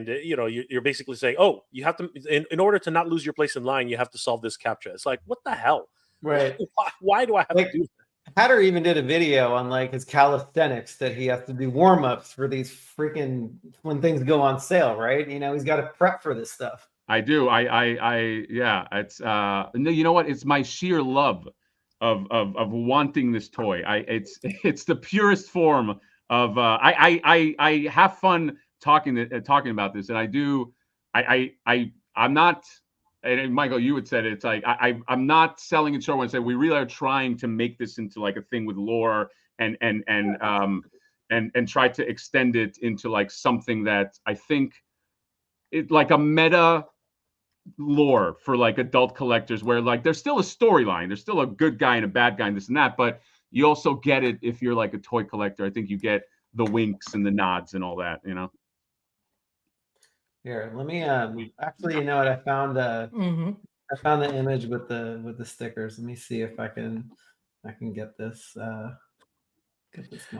you know, you're basically saying, oh, you have to in order to not lose your place in line, you have to solve this captcha. It's like, what the hell? Right. Why do I have to do that? Hatter even did a video on like his calisthenics that he has to do warm-ups for these freaking when things go on sale, right? You know, he's got to prep for this stuff. I do. Yeah. It's no, you know what? It's my sheer love of wanting this toy. It's the purest form of. I have fun talking about this, and I do. I'm not. And Michael, you had said it, it's like I'm not selling it short when I say we really are trying to make this into like a thing with lore and try to extend it into like something that I think it like a meta lore for like adult collectors where like there's still a storyline, there's still a good guy and a bad guy and this and that, but you also get it if you're like a toy collector. I think you get the winks and the nods and all that, you know. Here, let me actually, you know what? I found I found the image with the stickers. Let me see if I can get this going.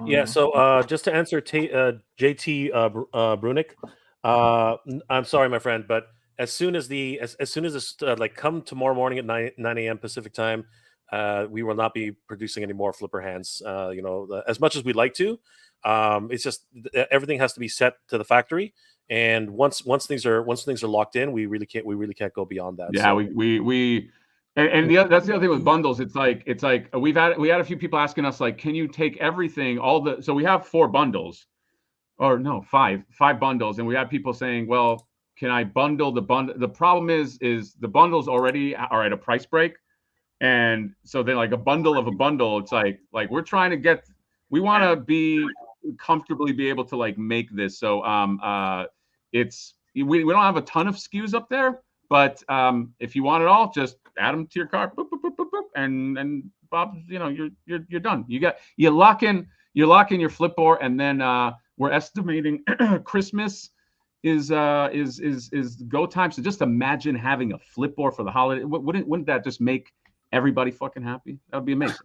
Yeah, so just to answer JT Brunick, I'm sorry, my friend, but as soon as this like come tomorrow morning at 9 a.m. Pacific time, we will not be producing any more flipper hands. You know, as much as we'd like to, it's just everything has to be set to the factory. And once things are locked in, we really can't go beyond that. Yeah, so. we and that's the other thing with bundles. It's like we had a few people asking us like, can you take everything, so we have 4 bundles, or no, 5 bundles, and we had people saying, well, can I bundle the bundle? The problem is the bundles already are at a price break, and so then like a bundle of a bundle, it's like we're trying to we want to be comfortably be able to like make this. So we don't have a ton of SKUs up there, but if you want it all, just add them to your cart, boop, boop, boop, boop, boop, and Bob, you know, you're done. You lock in your Flip-Or, and then we're estimating Christmas is go time. So just imagine having a Flip-Or for the holiday. Wouldn't that just make everybody fucking happy? That would be amazing.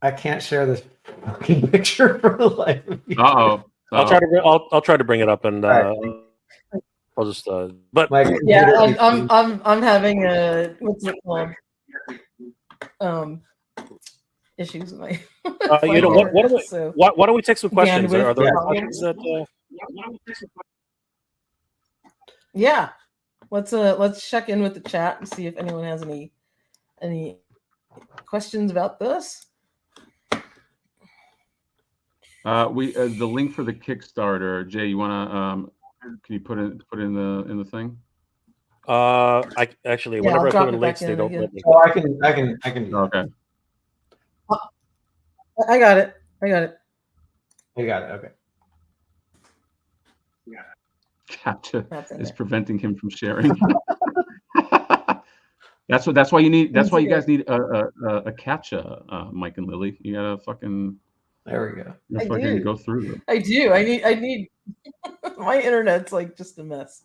I can't share this fucking picture for the life of me. Uh-oh. I'll try to bring it up, and right. I'll just but yeah, I'm having a what's it called? Issues with my you know what? Why don't we take some questions? Are there questions that? Yeah, let's check in with the chat and see if anyone has any questions about this. The link for the Kickstarter, Jay, you want to can you put in the thing? I actually, whenever I put in links, they don't let me. Oh, I can. Okay. I got it. You got it. Okay. CAPTCHA is preventing him from sharing. That's why you need. That's why you guys need a CAPTCHA, Mike and Lily. You gotta fucking. There we go. Fucking go through it. I do. I need. My internet's like just a mess.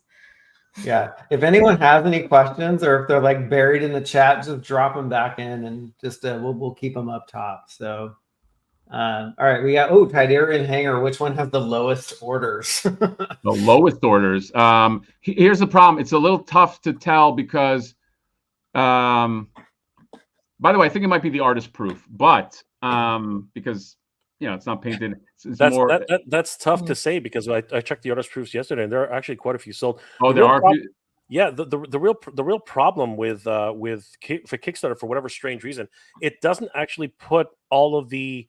Yeah. If anyone has any questions, or if they're like buried in the chat, just drop them back in, and just we'll keep them up top. So, all right, we got Tidarian Hanger. Which one has the lowest orders? The lowest orders. Here's the problem. It's a little tough to tell because, by the way, I think it might be the artist proof, but because it's not painted. It's That's more. that's tough to say because I checked the artist proofs yesterday, and there are actually quite a few sold. Oh, The there real are. prob- Yeah, the real problem with for Kickstarter, for whatever strange reason, it doesn't actually put all of the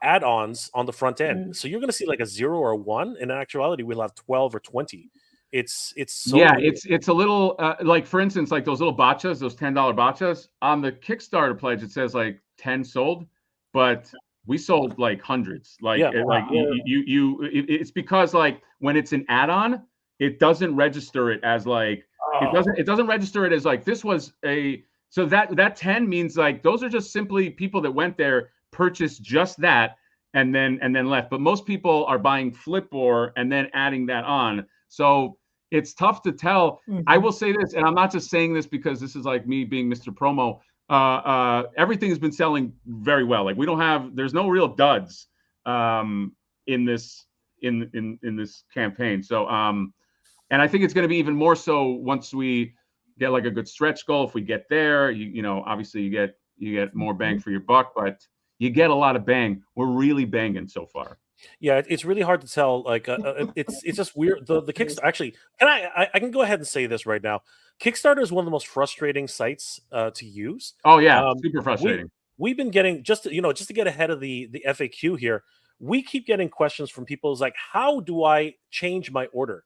add-ons on the front end. So you're going to see like a 0 or a 1. In actuality, we'll have 12 or 20. It's so weird. It's a little like, for instance, like those little botchas, those $10 botchas on the Kickstarter pledge. It says like 10 sold, but we sold like hundreds. Like, it's because like when it's an add-on, it doesn't register it as like it doesn't register it as like this was a. So that 10 means like those are just simply people that went there, purchased just that, and then left. But most people are buying Flip-Or and then adding that on. So it's tough to tell. I will say this, and I'm not just saying this because this is like me being Mr. Promo. Everything has been selling very well. Like there's no real duds in this campaign. So and I think it's going to be even more so once we get like a good stretch goal. If we get there, obviously you get more bang for your buck, but you get a lot of bang. We're really banging so far. Yeah, it's really hard to tell. Like, it's just weird. The Kickstarter, actually, I can go ahead and say this right now. Kickstarter is one of the most frustrating sites to use. Oh yeah, super frustrating. We've been getting just to get ahead of the FAQ here. We keep getting questions from people like, how do I change my order?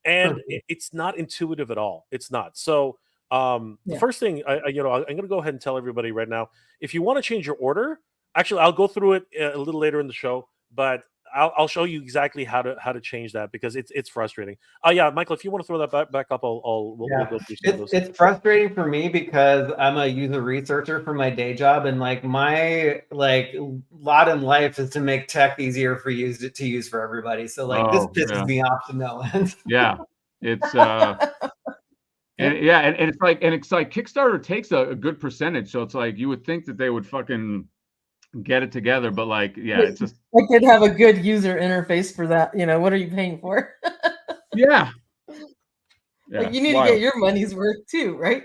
And it's not intuitive at all. It's not. So the first thing I'm going to go ahead and tell everybody right now. If you want to change your order, actually, I'll go through it a little later in the show, but I'll show you exactly how to change that because it's frustrating. Yeah, Michael, if you want to throw that back up, we'll go through some of those. It's frustrating for me because I'm a user researcher for my day job, and like my lot in life is to make tech easier for you to use for everybody. So like this pisses me off to no end. Yeah, it's and it's like Kickstarter takes a good percentage, so it's like you would think that they would fucking get it together, but like, it's just I could have a good user interface for that. What are you paying for? Yeah, like you need to get your money's worth too, right?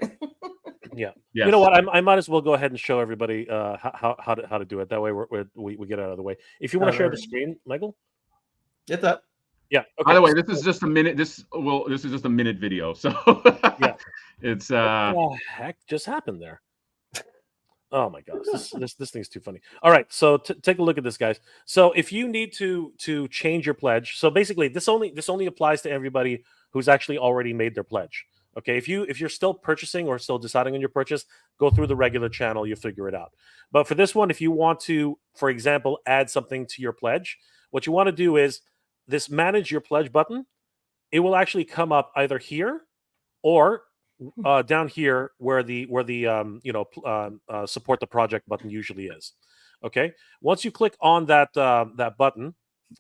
Yeah. Yes. You know what? I might as well go ahead and show everybody how to do it. That way we get it out of the way. If you want to share the screen, Michael. It's up. Yeah. Okay. By the way, this is just a minute. This is just a minute video. So yeah, it's what the heck just happened there? Oh my gosh, this thing's too funny. All right, so take a look at this, guys. So if you need to change your pledge, so basically this only applies to everybody who's actually already made their pledge. Okay, if you're still purchasing or still deciding on your purchase, go through the regular channel, you figure it out. But for this one, if you want to, for example, add something to your pledge, what you want to do is this manage your pledge button. It will actually come up either here or down here where the support the project button usually is. Okay, once you click on that button,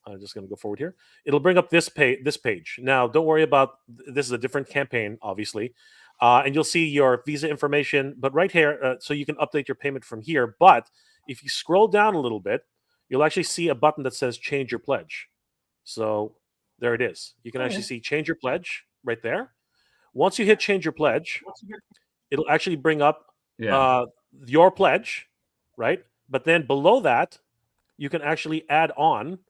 I'm just going to go forward here. It'll bring up this page. Now, don't worry about this is a different campaign, obviously, and you'll see your Visa information. But right here, so you can update your payment from here. But if you scroll down a little bit, you'll actually see a button that says Change Your Pledge. So there it is. You can actually see Change Your Pledge right there. Once you hit Change Your Pledge, it'll actually bring up your pledge, right? But then below that, you can actually add on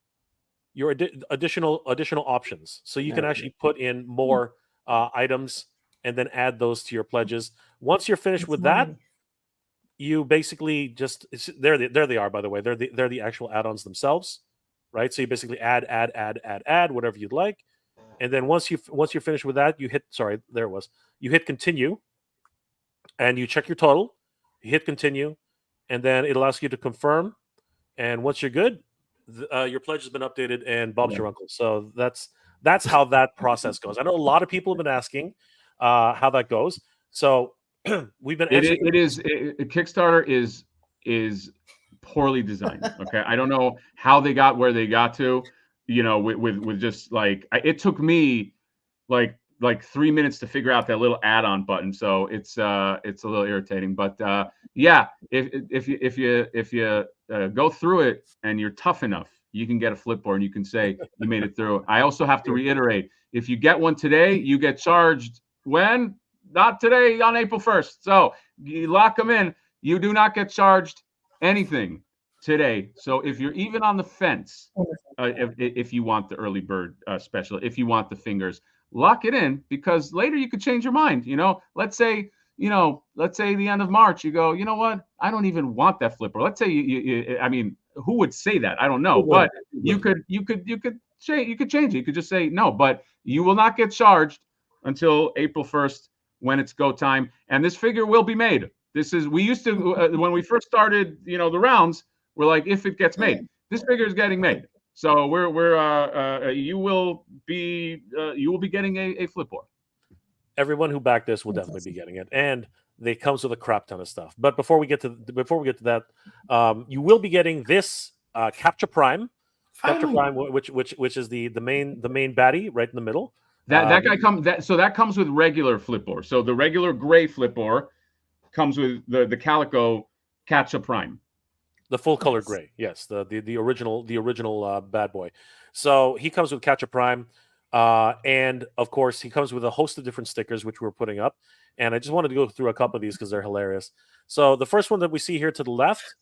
your additional options. So you can actually put in more items and then add those to your pledges. Once you're finished with that, you basically just there they are. By the way, they're the actual add-ons themselves, right? So you basically add whatever you'd like. And then once you're finished with that, you hit you hit continue, and you check your total. You hit continue, and then it'll ask you to confirm. And once you're good, your pledge has been updated, and Bob's your uncle. So that's how that process goes. I know a lot of people have been asking how that goes. So we've been. Kickstarter is poorly designed. Okay, I don't know how they got where they got to. With just like it took me like 3 minutes to figure out that little add-on button. So it's a little irritating. But if you go through it and you're tough enough, you can get a Flip-Or and you can say you made it through. I also have to reiterate: if you get one today, you get charged when? Not today, on April 1st. So you lock them in. You do not get charged anything. today. So if you're even on the fence, if you want the early bird special, if you want the fingers, lock it in, because later you could change your mind. Let's say the end of March, you go, you know what? I don't even want that flipper. Let's say I mean, who would say that? I don't know, but you could change. You could change it. You could just say no, but you will not get charged until April 1st when it's go time, and this figure will be made. We used to when we first started, the rounds, we're like, if it gets made, this figure is getting made. So you will be getting a Flip-Or. Everyone who backed this will definitely be getting it, and they comes with a crap ton of stuff. But before we get to that, you will be getting this Capture Prime, which is the main baddie right in the middle. That comes with regular Flip-Or. So the regular gray Flip-Or comes with the calico Capture Prime. The full color gray, yes, the original bad boy. So he comes with Capture Prime. And of course, he comes with a host of different stickers, which we're putting up. And I just wanted to go through a couple of these because they're hilarious. So the first one that we see here to the left,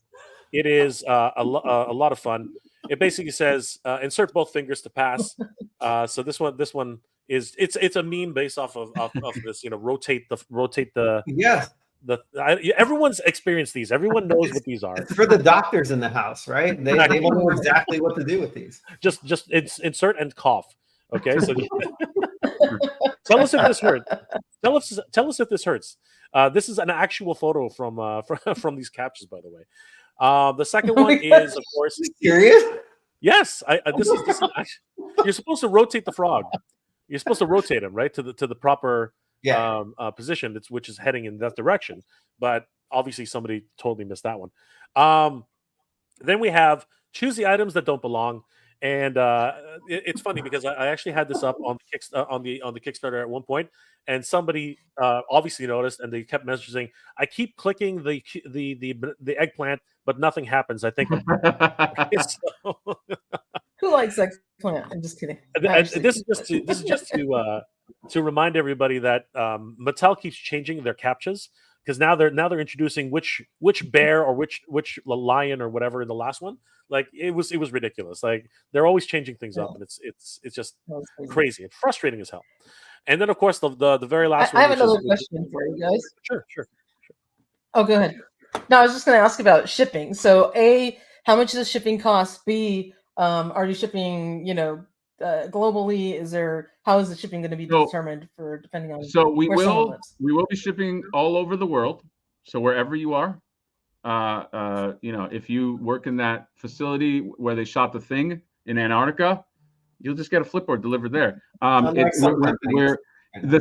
it is a lot of fun. It basically says, insert both fingers to pass. So this one is it's a meme based off of this, rotate the yeah. Everyone's experienced these. Everyone knows what these are. It's for the doctors in the house, right? They will know exactly what to do with these. Just insert and cough. Okay, so tell us if this hurts. Tell us if this hurts. This is an actual photo from these captures, by the way. The second one is, of course, serious. Yes, this is actually, you're supposed to rotate the frog. You're supposed to rotate him right to the proper position, which is heading in that direction. But obviously, somebody totally missed that one. Then we have choose the items that don't belong. And it's funny because I actually had this up on the Kickstarter at one point, and somebody obviously noticed, and they kept messaging, "I keep clicking the eggplant, but nothing happens." I think. Who likes eggplant? I'm just kidding. This is just to remind everybody that Mattel keeps changing their captchas, because now they're introducing which bear or which lion or whatever in the last one. Like it was ridiculous. Like they're always changing things up, and it's just crazy and frustrating as hell. And then of course the very last one. I have another question for you guys. Sure. Oh, go ahead. No, I was just going to ask about shipping. So, A, how much does shipping cost? B, are you shipping, globally? How is the shipping going to be determined depending on? So we will be shipping all over the world. So wherever you are, if you work in that facility where they shot the thing in Antarctica, you'll just get a Flip-Or delivered there. The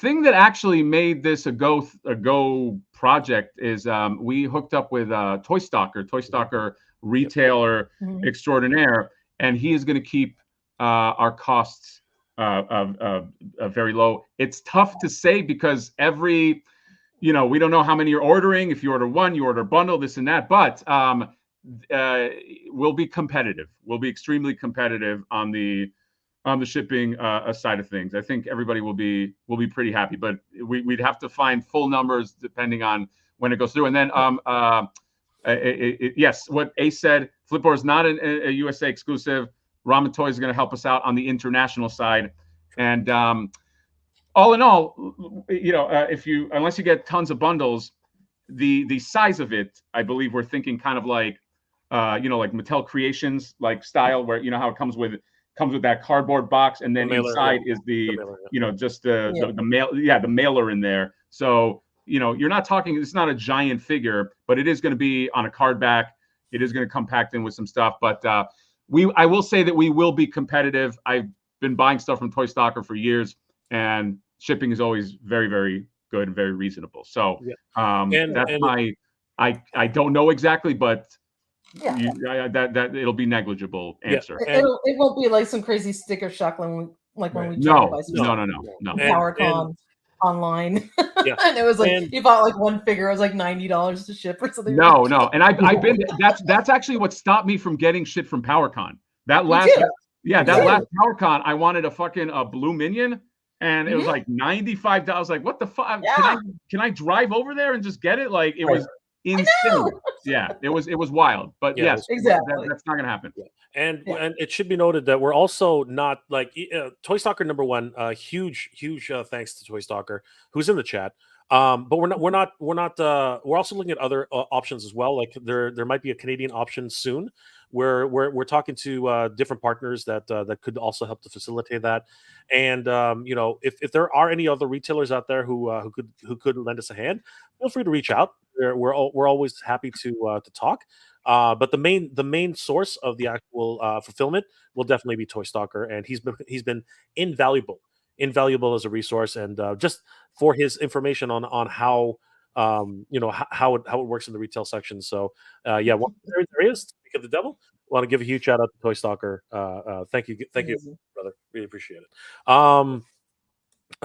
thing that actually made this a go project is we hooked up with Toy Stalker retailer extraordinaire, and he is going to keep our costs very low. It's tough to say because we don't know how many you're ordering. If you order one, you order a bundle, this and that. But we'll be competitive. We'll be extremely competitive on the shipping side of things. I think everybody will be pretty happy. But we'd have to find full numbers depending on when it goes through. And then yes, what Ace said, Flip-Or is not a USA exclusive. Ramen Toys is going to help us out on the international side. And all in all, unless you get tons of bundles, the size of it, I believe we're thinking kind of like, like Mattel Creations like style, where how it comes with that cardboard box, and then inside is the mailer in there. So you're not talking. It's not a giant figure, but it is going to be on a card back. It is going to come packed in with some stuff, but I will say that we will be competitive. I've been buying stuff from Toy Stalker for years, and shipping is always very, very good and very reasonable. So I don't know exactly, but that it'll be negligible answer. It won't be like some crazy sticker shock when we tried to buy no. PowerCon online. And it was like you bought like one figure, it was like $90 to ship or something. No. And I've been that's actually what stopped me from getting shit from PowerCon. That last PowerCon, I wanted a blue minion, and it was like $95. Like, what the fuck? Can I drive over there and just get it? Like, it was insane. Yeah, it was wild. But Yeah, yes, exactly. that's not going to happen. And Yeah. and it should be noted that we're also not like Toy Stalker #1. Huge thanks to Toy Stalker who's in the chat. But we're also looking at other options as well. Like there might be a Canadian option soon, where we're talking to different partners that could also help to facilitate that. And if there are any other retailers out there who could lend us a hand, feel free to reach out. We're always happy to talk. But the main source of the actual fulfillment will definitely be Toy Stalker, and he's been invaluable as a resource, and just for his information on how how it works in the retail section. So there he is. Speak of the devil. Want to give a huge shout out to Toy Stalker. Thank you, brother. Really appreciate it.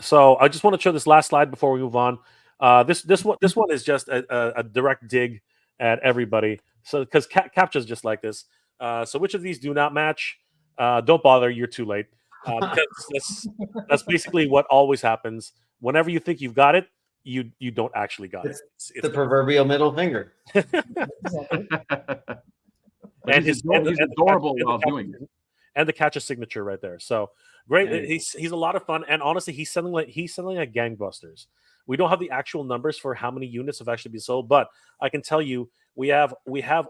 So I just want to show this last slide before we move on. This one is just a direct dig at everybody. So because captcha's just like this. So which of these do not match? Don't bother. You're too late. Because that's basically what always happens. Whenever you think you've got it, you don't actually got it. It's the proverbial middle finger. And he's adorable while doing it. And the catch a signature right there. So great. He's a lot of fun. And honestly, he's selling like gangbusters. We don't have the actual numbers for how many units have actually been sold, but I can tell you we have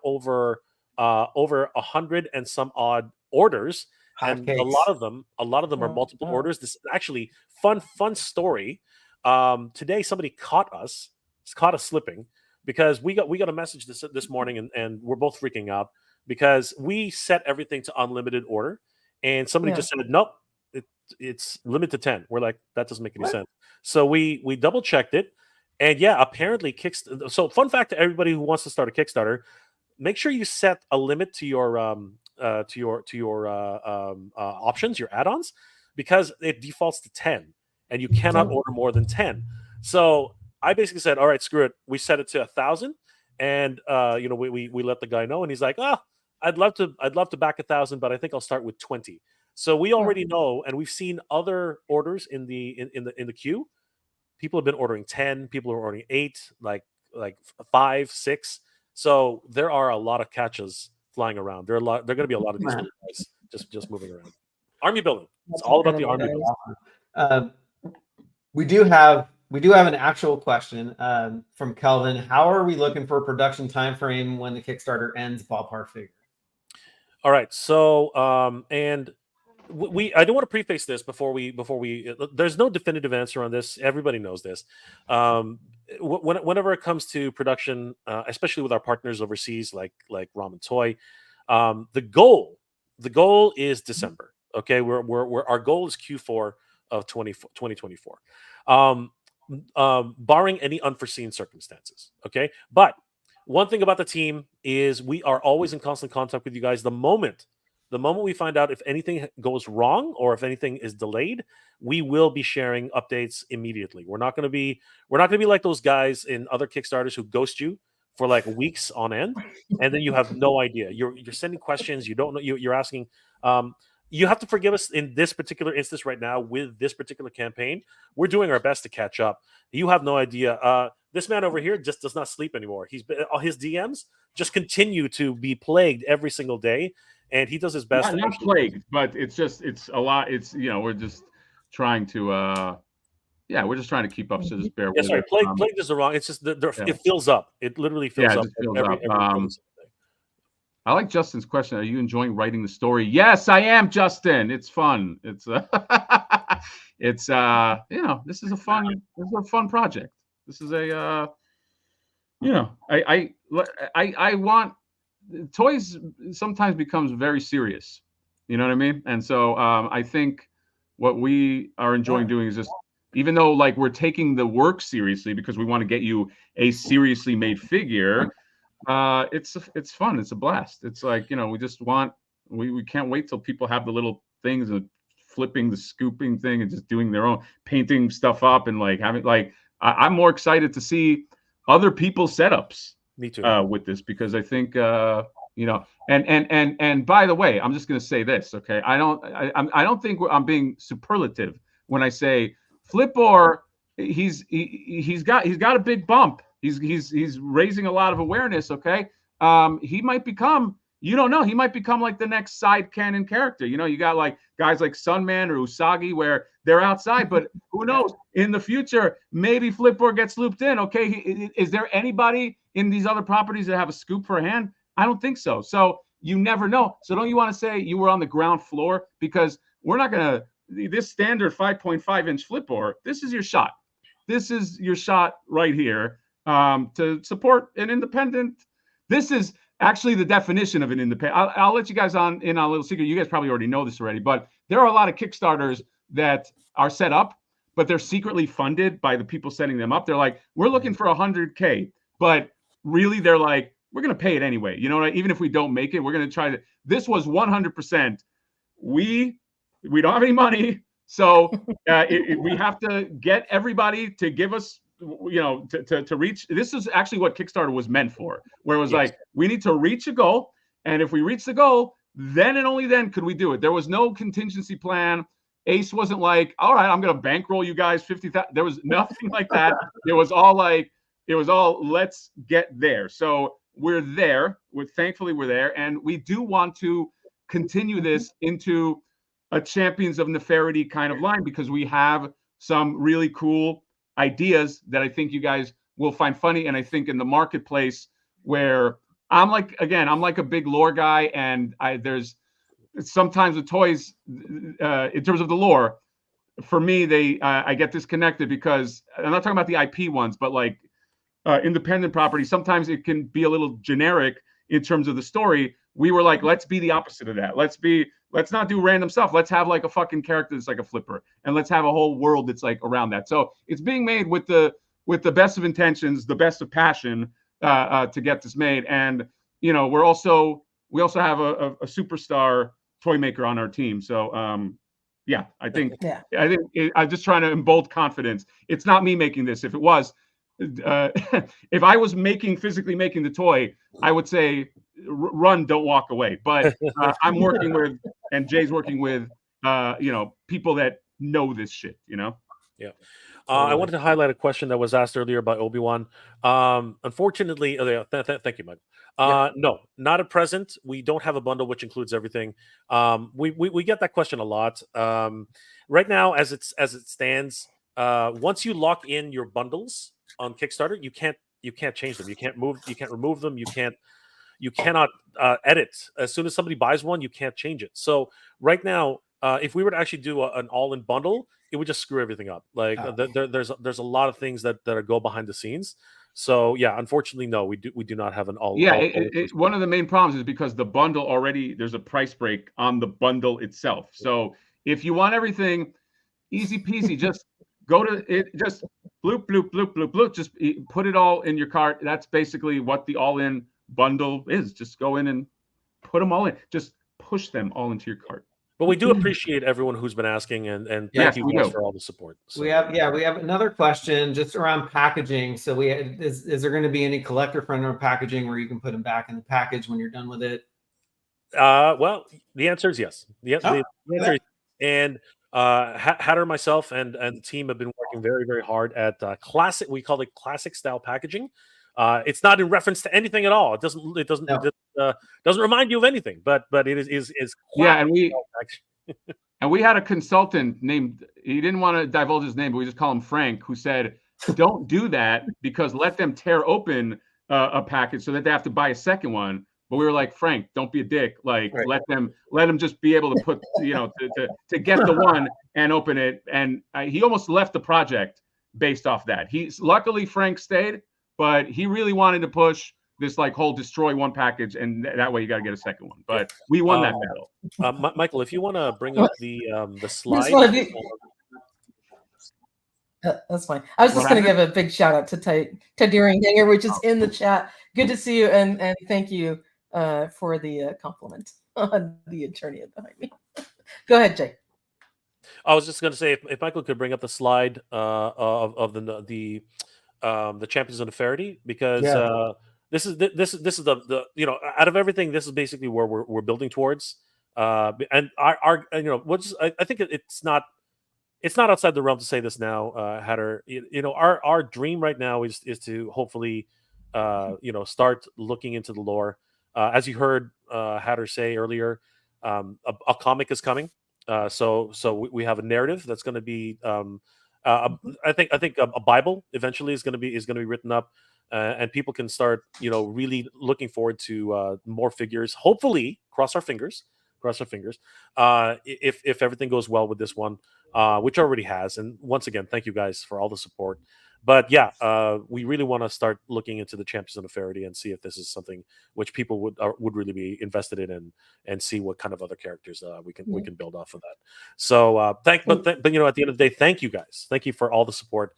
over 100 and some odd orders. And a lot of them are multiple orders. This is actually fun story. Today somebody caught us slipping because we got a message this morning and we're both freaking out because we set everything to unlimited order and somebody just said nope, it's limited to 10. We're like, that doesn't make any sense. So we double checked it, and apparently so fun fact to everybody who wants to start a Kickstarter, make sure you set a limit to your options, your add-ons, because it defaults to 10 and you cannot order more than 10. So I basically said, all right, screw it. We set it to 1,000, and we let the guy know, and he's like, I'd love to back 1,000, but I think I'll start with 20. So we already know, and we've seen other orders in the queue. People have been ordering 10. People are ordering 8, like 5, 6. So there are a lot of catches flying around. There are going to be a lot of these guys just moving around. Army building. It's all about the army building. We do have an actual question from Kelvin. How are we looking for a production time frame when the Kickstarter ends? Ballpark figure. All right. So and I don't want to preface this before we there's no definitive answer on this. Everybody knows this. Whenever it comes to production, especially with our partners overseas like Ramen Toy, the goal is December. Okay, our goal is Q4 of 2024, barring any unforeseen circumstances. Okay, but one thing about the team is we are always in constant contact with you guys. The moment we find out if anything goes wrong or if anything is delayed, we will be sharing updates immediately. We're not going to be like those guys in other Kickstarters who ghost you for like weeks on end, and then you have no idea. You're sending questions, you don't know. You're asking. You have to forgive us in this particular instance right now with this particular campaign. We're doing our best to catch up. You have no idea. This man over here just does not sleep anymore. His DMs just continue to be plagued every single day. And he does his best. Not plagued, but it's a lot. It's we're just trying to we're just trying to keep up. So just bear with it. Plagued is the wrong. It's just it fills up. It literally fills up. Every I like Justin's question. Are you enjoying writing the story? Yes, I am, Justin. It's fun. It's this is a fun project. This is a I want. Toys sometimes becomes very serious, you know what I mean? And so I think what we are enjoying doing is just, even though like we're taking the work seriously because we want to get you a seriously made figure, it's fun. It's a blast. It's like, we just want, we can't wait till people have the little things and flipping the scooping thing and just doing their own, painting stuff up and like having I'm more excited to see other people's setups. Me too. With this, because I think and by the way, I'm just going to say this, okay? I don't think I'm being superlative when I say Flip-Or. He's got a big bump. He's raising a lot of awareness, okay? he might become, you don't know, he might become like the next side canon character. You know, you got like guys like Sunman or Usagi where they're outside, but who knows? In the future, maybe Flip-Or gets looped in. Okay, is there anybody in these other properties that have a scoop for a hand? I don't think so. So you never know. So don't you want to say you were on the ground floor? Because we're not going to, this standard 5.5-inch Flip-Or, this is your shot. This is your shot right here to support an independent. This is actually the definition of an independent. I'll let you guys in on a little secret. You guys probably already know this already, but there are a lot of Kickstarters that are set up, but they're secretly funded by the people setting them up. They're like, we're looking for 100K, but really they're like, we're going to pay it anyway. You know what? Even if we don't make it, we're going to try to. This was 100%. We don't have any money, so we have to get everybody to give us, you know, to reach. This is actually what Kickstarter was meant for, where it was like, we need to reach a goal, and if we reach the goal, then and only then could we do it. There was no contingency plan. Ace wasn't like, all right, I'm going to bankroll you guys 50,000. There was nothing like that. It was all like, let's get there. So we're there. Thankfully we're there, and we do want to continue this into a Champions of Neferity kind of line, because we have some really cool ideas that I think you guys will find funny. And I think in the marketplace, where I'm like a big lore guy, and there's sometimes with toys, in terms of the lore, for me, I get disconnected, because I'm not talking about the IP ones, but like independent property, sometimes it can be a little generic in terms of the story. We were like, let's be the opposite of that. Let's not do random stuff. Let's have like a fucking character that's like a Flipper, and let's have a whole world that's like around that. So it's being made with the best of intentions, the best of passion to get this made. And you know, we also have a superstar toy maker on our team. So I think I'm just trying to embold confidence. It's not me making this. If it was, if I was physically making the toy, I would say run, don't walk away. But I'm working with, and Jay's working with, people that know this shit, you know? Yeah. I wanted to highlight a question that was asked earlier by Obi-Wan. Unfortunately, thank you, Mike. No, not at present. We don't have a bundle which includes everything. We get that question a lot. Right now, as it stands, once you lock in your bundles on Kickstarter, you can't change them. You can't remove them. You cannot edit. As soon as somebody buys one, you can't change it. So right now, if we were to actually do an all-in bundle, it would just screw everything up. Like there's a lot of things that go behind the scenes. So yeah, unfortunately, no, we do not have an all. Yeah, one of the main problems is because the bundle already, there's a price break on the bundle itself. So if you want everything easy peasy, just go to it, just bloop bloop bloop bloop bloop, just put it all in your cart. That's basically what the all-in bundle is. Just go in and put them all in. Just push them all into your cart. But we do appreciate everyone who's been asking, and thank you guys for all the support. So. We have another question just around packaging. So is there going to be any collector friendly packaging where you can put them back in the package when you're done with it? Well, the answer is yes. The answer is, and Hatter, myself, and the team have been working very, very hard at classic. We call it classic style packaging. It's not in reference to anything at all. It doesn't remind you of anything, but it is and we had a consultant named, he didn't want to divulge his name, but we just call him Frank, who said, don't do that, because let them tear open a package so that they have to buy a second one. But we were like, Frank, don't be a dick. Like, let them just be able to put, to get the one and open it. And he almost left the project based off that. Luckily Frank stayed, but he really wanted to push this like whole destroy one package, and that way you got to get a second one. But we won that battle. Michael, if you want to bring up the slide. That's fine. I was just going to give a big shout out to Ted Deeringhanger, which is in the chat. Good to see you, and thank you for the compliment on the attorney behind me. Go ahead, Jay. I was just going to say, if Michael could bring up the slide of the Champions of Neferity, because this is the out of everything, this is basically where we're building towards. And our I think it's not outside the realm to say this now, Hatter. Our dream right now is to hopefully start looking into the lore. As you heard Hatter say earlier, a comic is coming. So we have a narrative that's going to be. I think a Bible eventually is going to be written up, and people can start really looking forward to more figures. Hopefully, cross our fingers. If everything goes well with this one, which already has. And once again, thank you guys for all the support. But yeah, we really want to start looking into the Champions of Neferity and see if this is something which people would really be invested in, and see what kind of other characters we can build off of that. So but at the end of the day, thank you guys. Thank you for all the support.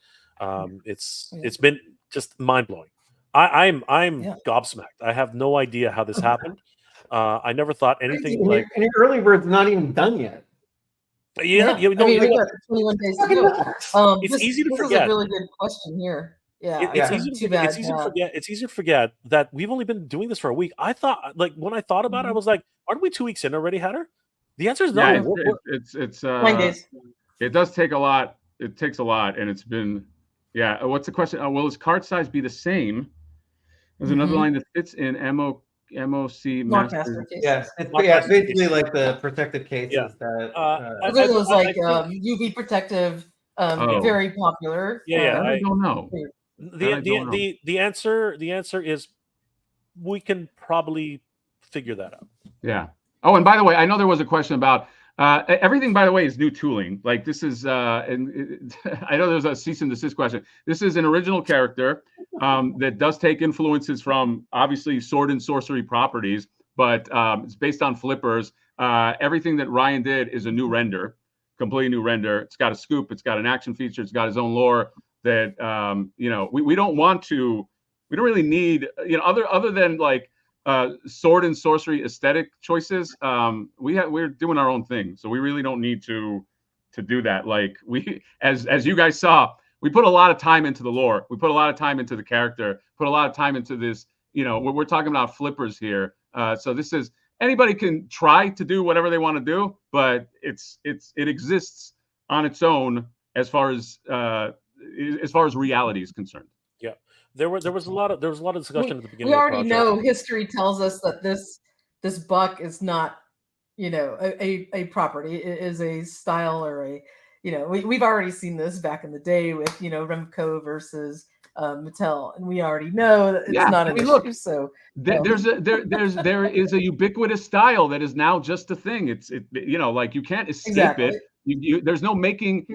It's been just mind blowing. I'm gobsmacked. I have no idea how this happened. I never thought anything and your early bird's not even done yet. We got 21 days to go. It's easy to forget. This is a really good question here. Yeah, it's easy to forget. It's easy to forget that we've only been doing this for a week. I thought, when I thought about it, I was like, aren't we 2 weeks in already, Hatter? The answer is no. Yeah, it's 9 days. It does take a lot. It takes a lot, and it's been what's the question? Will his card size be the same? There's another line that fits in MOC master. Yes, it's basically like the protective cases that. It was like UV protective, very popular. I don't know. The answer is we can probably figure that out. Yeah. Oh, and by the way, I know there was a question about everything. By the way, is new tooling. Like this is, and I know there's a cease and desist question. This is an original character that does take influences from obviously sword and sorcery properties, but it's based on flippers. Everything that Ryan did is a new render, completely new render. It's got a scoop. It's got an action feature. It's got his own lore. That we don't want to. We don't really need other than like. Sword and sorcery aesthetic choices. We're doing our own thing, so we really don't need to do that. Like we, as you guys saw, we put a lot of time into the lore. We put a lot of time into the character. Put a lot of time into this. We're talking about flippers here. So this is anybody can try to do whatever they want to do, but it exists on its own as far as reality is concerned. Yeah. There was a lot of discussion at the beginning. We already know history tells us that this buck is not, a property. It is a style or we've already seen this back in the day with Remco versus Mattel, and we already know that it's not an issue. So there is a ubiquitous style that is now just a thing. Like you can't escape it. There's no making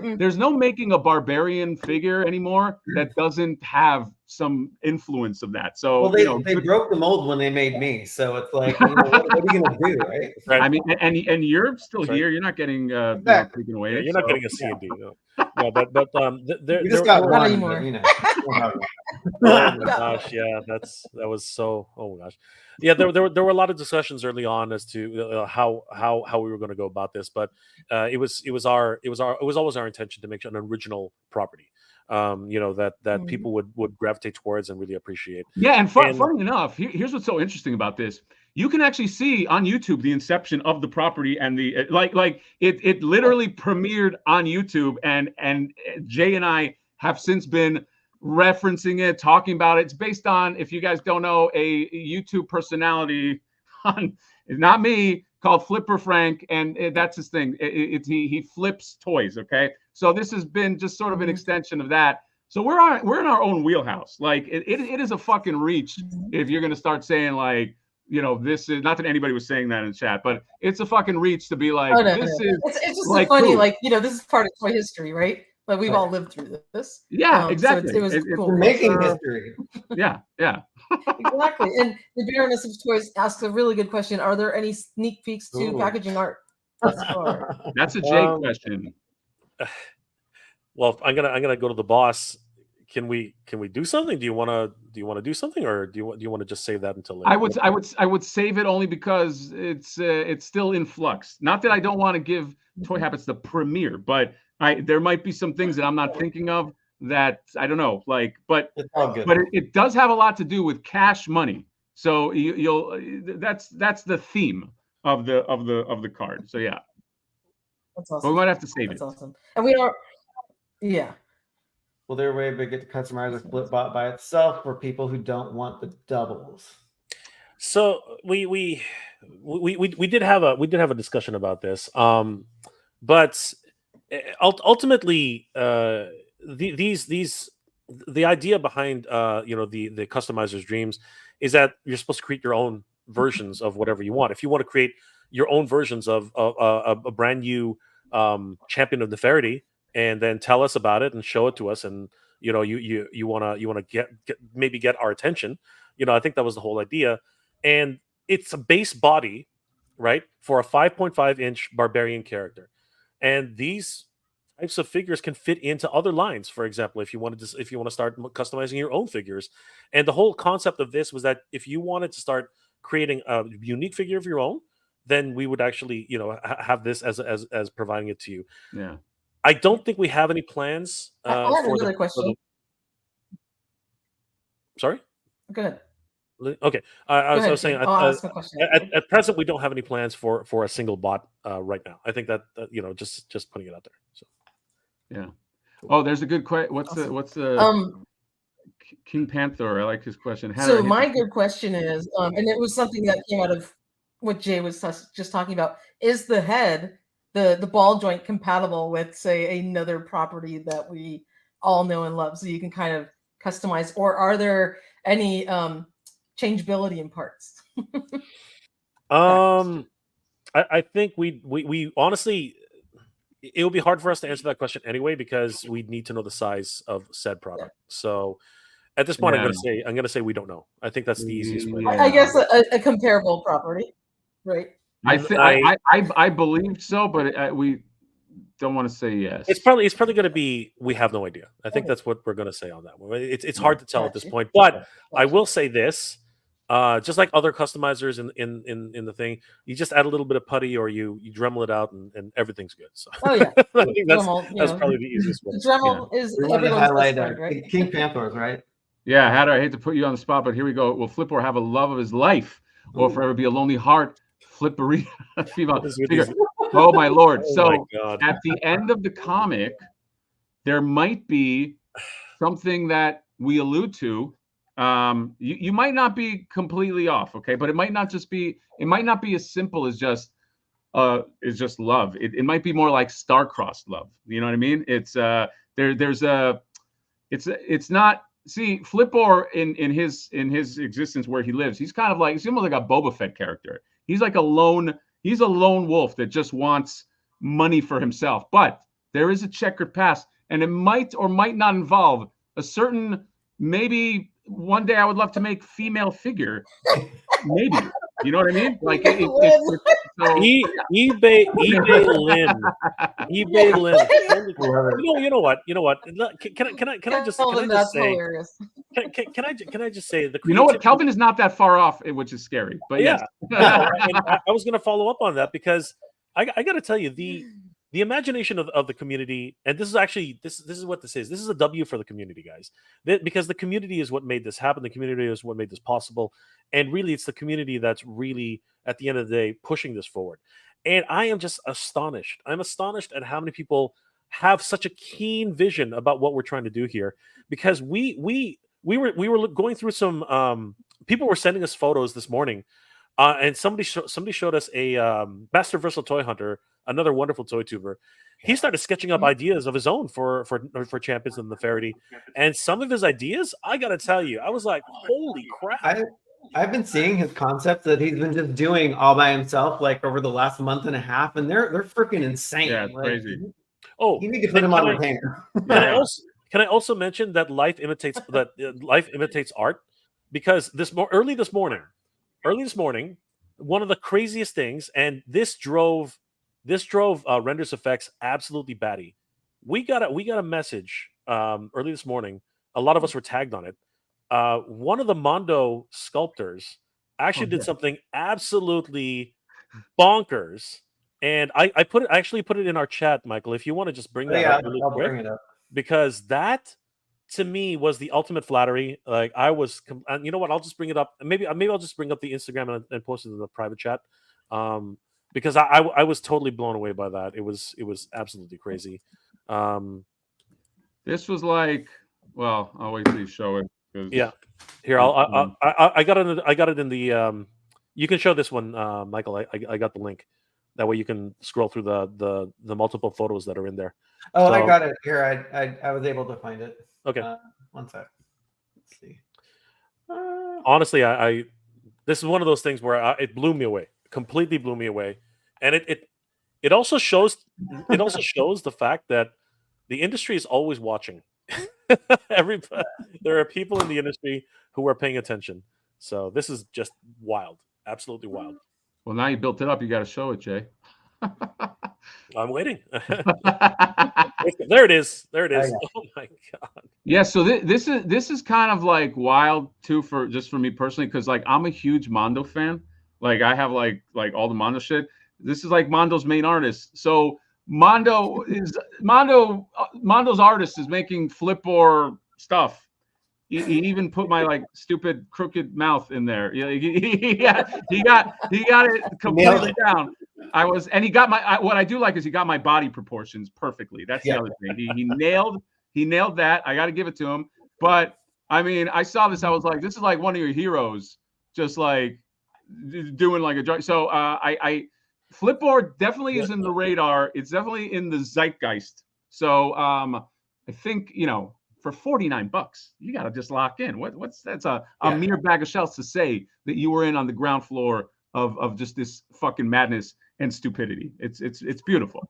a barbarian figure anymore that doesn't have some influence of that. So they broke the mold when they made me. So it's like, what are you gonna do, right? I mean, and you're still here. You're not getting taken away. Yeah, you're not getting a C&D. No, but you just got one anymore. Oh my gosh, yeah, that was so. Oh my gosh, yeah. There were a lot of discussions early on as to how we were going to go about this, but it was always our intention to make an original property. That people would gravitate towards and really appreciate. Yeah, and funny enough, here's what's so interesting about this. You can actually see on YouTube the inception of the property and the like it literally premiered on YouTube, and Jay and I have since been referencing it, talking about it. It's based on, if you guys don't know, a YouTube personality not me, called Flipper Frank, and that's his thing. He flips toys. Okay, so this has been just sort of an extension of that. So we're in our own wheelhouse. Like it is a fucking reach if you're gonna start saying like, this is not that anybody was saying that in chat, but it's a fucking reach to be like, it's just like so funny, like this is part of toy history, right? But we've all lived through this. Yeah, exactly. So it was cool. We're making history. Yeah. Exactly. And the Baroness of Toys asks a really good question. Are there any sneak peeks to packaging art? That's a Jay question. Well, I'm gonna go to the boss. Can we do something? Do you want to do something, or do you want to just save that until later? I would save it only because it's still in flux. Not that I don't want to give Toy Habits the premiere, but there might be some things that I'm not thinking of that I don't know. Like, but it does have a lot to do with cash money. So that's the theme of the card. So yeah, that's awesome. But we might have to save it. That's awesome. And we are, yeah. Will there be a way to get to customize a flip bot by itself for people who don't want the doubles? So we did have a discussion about this, but ultimately, the idea behind the customizer's dreams is that you're supposed to create your own versions of whatever you want. If you want to create your own versions of a brand new champion of Nefertiti, and then tell us about it and show it to us, and you want to get our attention. I think that was the whole idea. And it's a base body, right, for a 5.5-inch barbarian character, and these types of figures can fit into other lines. For example, if you want to start customizing your own figures, and the whole concept of this was that if you wanted to start creating a unique figure of your own, then we would actually have this as providing it to you. Yeah. I don't think we have any plans. I have for another question. Sorry. Go ahead. Okay, I was saying I'll ask my question. at present we don't have any plans for a single bot right now. I think that just putting it out there. So Yeah. Oh, there's a good question. What's the King Panther? I like his question. So my good question is, and it was something that came out of what Jay was just talking about. Is the head, the ball joint, compatible with, say, another property that we all know and love, so you can kind of customize, or are there any changeability in parts? I think we honestly, it would be hard for us to answer that question anyway, because we need to know the size of said product. So at this point, I'm gonna say we don't know. I think that's the easiest way. I guess a comparable property, right? I believe so, but we don't want to say yes. It's probably going to be we have no idea. I think that's what we're going to say on that one. It's hard to tell at this point, but I will say this. Just like other customizers in the thing, you just add a little bit of putty, or you Dremel it out, and everything's good. So I think that's probably the easiest way. Dremel is everyone's best friend, right? King Panthers, right? Yeah, Hatter, I hate to put you on the spot, but here we go. Will Flip-Or have a love of his life, or forever be a lonely heart? Flippery female figure. Oh my lord! So at the end of the comic, there might be something that we allude to. You might not be completely off, okay, but it might not be as simple as just love. It might be more like star-crossed love. You know what I mean? It's it's not. See, Flip-Or in his existence where he lives, he's almost like a Boba Fett character. He's like a lone wolf that just wants money for himself. But there is a checkered past, and it might or might not involve a certain, maybe one day I would love to make female figure. Maybe. You know what I mean? Like eBay Lynn. eBay Lynn. You know what? Can I just say the you know what? Kelvin is not that far off, which is scary. But yes. I was going to follow up on that, because I got to tell you, the imagination of the community, and this is actually this is what this is. This is a W for the community, guys, because the community is what made this happen. The community is what made this possible, and really, it's the community that's really, at the end of the day, pushing this forward. And I am just astonished. I'm astonished at how many people have such a keen vision about what we're trying to do here, because we were going through some people were sending us photos this morning, and somebody showed us a Master Versal Toy Hunter, another wonderful toy tuber. He started sketching up ideas of his own for Champions of the Nefertiti, and some of his ideas, I gotta tell you, I was like, holy crap! I've been seeing his concepts that he's been just doing all by himself, like over the last month and a half, and they're freaking insane. Yeah, it's crazy. Oh, you need to put him on retainer. Can I also mention that life imitates art, because early this morning, one of the craziest things, and this drove Renders Effects absolutely batty. We got a message early this morning. A lot of us were tagged on it. One of the Mondo sculptors actually did something absolutely bonkers, and I actually put it in our chat, Michael. If you want to just bring that up really quick, bring it up, because that to me was the ultimate flattery. Like, I was, you know what? I'll just bring it up. Maybe I'll just bring up the Instagram and post it in the private chat. Because I was totally blown away by that. It was absolutely crazy. This was like, well, I'll wait till you show it. Yeah. Here, I got it. I got it in the. You can show this one, Michael. I got the link. That way you can scroll through the multiple photos that are in there. Oh, So, I got it here. I was able to find it. Okay. One sec. Let's see. Honestly, I this is one of those things where it blew me away. Completely blew me away, and it also shows the fact that the industry is always watching. There are people in the industry who are paying attention. So this is just wild, absolutely wild. Well, now you built it up. You got to show it, Jay. I'm waiting. There it is. There it is. Oh my god. Yeah. So this is kind of like wild too for me personally, because like I'm a huge Mondo fan. Like I have like all the Mondo shit. This is like Mondo's main artist. So Mondo's artist is making Flip-Or stuff. He even put my like stupid crooked mouth in there. Yeah, he got it completely down. He got my what I do like is he got my body proportions perfectly. That's the other thing. He nailed that. I got to give it to him. But I mean, I saw this. I was like, this is like one of your heroes, just like doing like a drug. So Flip-Or definitely is in the radar. It's definitely in the zeitgeist. So I think, for $49, you got to just lock in. That's a mere bag of shells to say that you were in on the ground floor of just this fucking madness and stupidity. It's beautiful.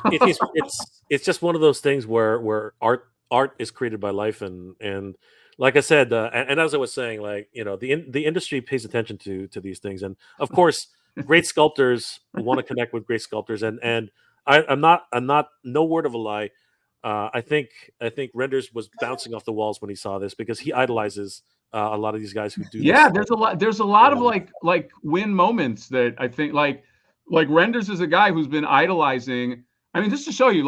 It's just one of those things where art is created by life, and like I said, and as I was saying, like the industry pays attention to these things, and of course, great sculptors want to connect with great sculptors, and I'm not no word of a lie. I think Renders was bouncing off the walls when he saw this because he idolizes a lot of these guys who do. Yeah, there's a lot of like win moments that I think like Renders is a guy who's been idolizing. I mean, just to show you,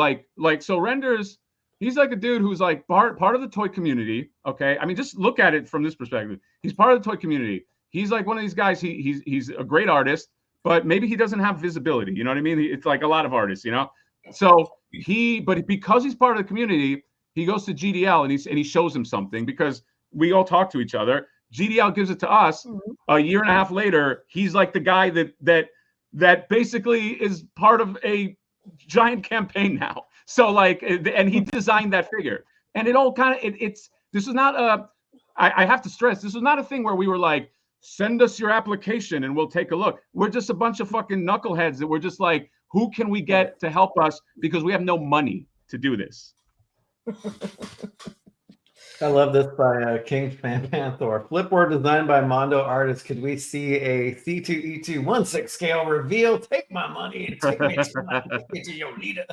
so Renders, he's like a dude who's like part of the toy community. Okay, I mean, just look at it from this perspective. He's part of the toy community. He's like one of these guys. He's a great artist, but maybe he doesn't have visibility. You know what I mean? It's like a lot of artists, So but because he's part of the community, he goes to GDL and he shows him something because we all talk to each other. GDL gives it to us. A year and a half later, he's like the guy that basically is part of a giant campaign now. So like, and he designed that figure, and it all kind of this is not I have to stress, this is not a thing where we were like, send us your application and we'll take a look. We're just a bunch of fucking knuckleheads that we're just like, who can we get to help us because we have no money to do this. I love this by King Panther. Flip-Or designed by Mondo artists. Could we see a C2E2 1/6 scale reveal? Take my money and take me to your leader.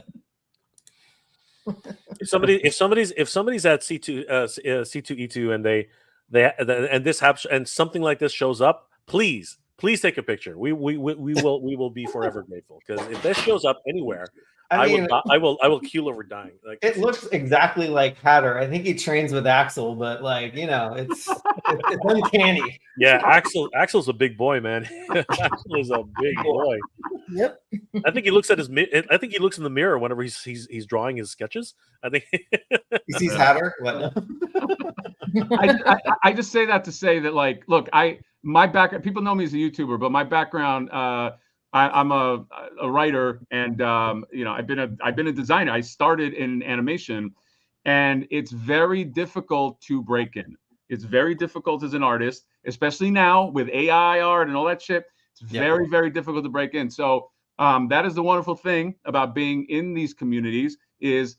If somebody's at C2E2 and this happens and something like this shows up, please take a picture. We will be forever grateful, because if this shows up anywhere, I will keel over dying. Like, it looks exactly like Hatter. I think he trains with Axel, but it's uncanny. Yeah, Axel's a big boy, man. Axel is a big boy. Yep. I think he looks in the mirror whenever he's drawing his sketches. I think he sees Hatter. What? I just say that to say that, like, look, my background, people know me as a YouTuber, but my background, I'm a writer, and I've been a designer. I started in animation, and it's very difficult to break in. It's very difficult as an artist, especially now with AI art and all that shit. It's very, very difficult to break in. So that is the wonderful thing about being in these communities is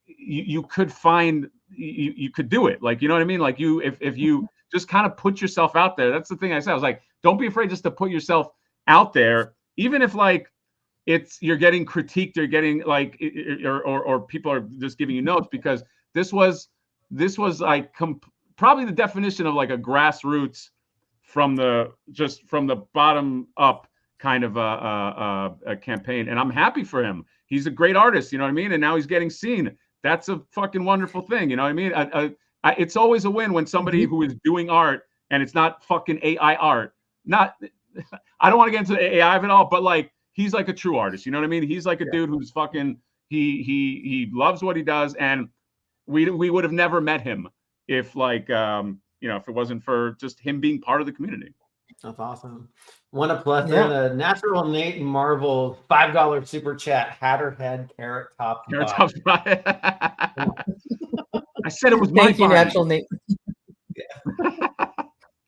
you could find, you could do it. Like, you know what I mean? Like if you just kind of put yourself out there. That's the thing I said. I was like, don't be afraid just to put yourself out there, even if like you're getting critiqued or getting like or people are just giving you notes, because this was like probably the definition of like a grassroots from the bottom up kind of a campaign. And I'm happy for him. He's a great artist, you know what I mean? And now he's getting seen. That's a fucking wonderful thing, you know what I mean? It's always a win when somebody who is doing art and it's not fucking AI art. I don't want to get into the AI of it all, but like he's like a true artist, you know what I mean? He's like a dude who's fucking, He loves what he does, and we would have never met him if if it wasn't for just him being part of the community. That's awesome. One a plus Yeah. and a natural Nate Marvel $5 super chat. Hatter head, carrot top. Carrot body. Top's I said it was my Thank you, body. Natural Nate.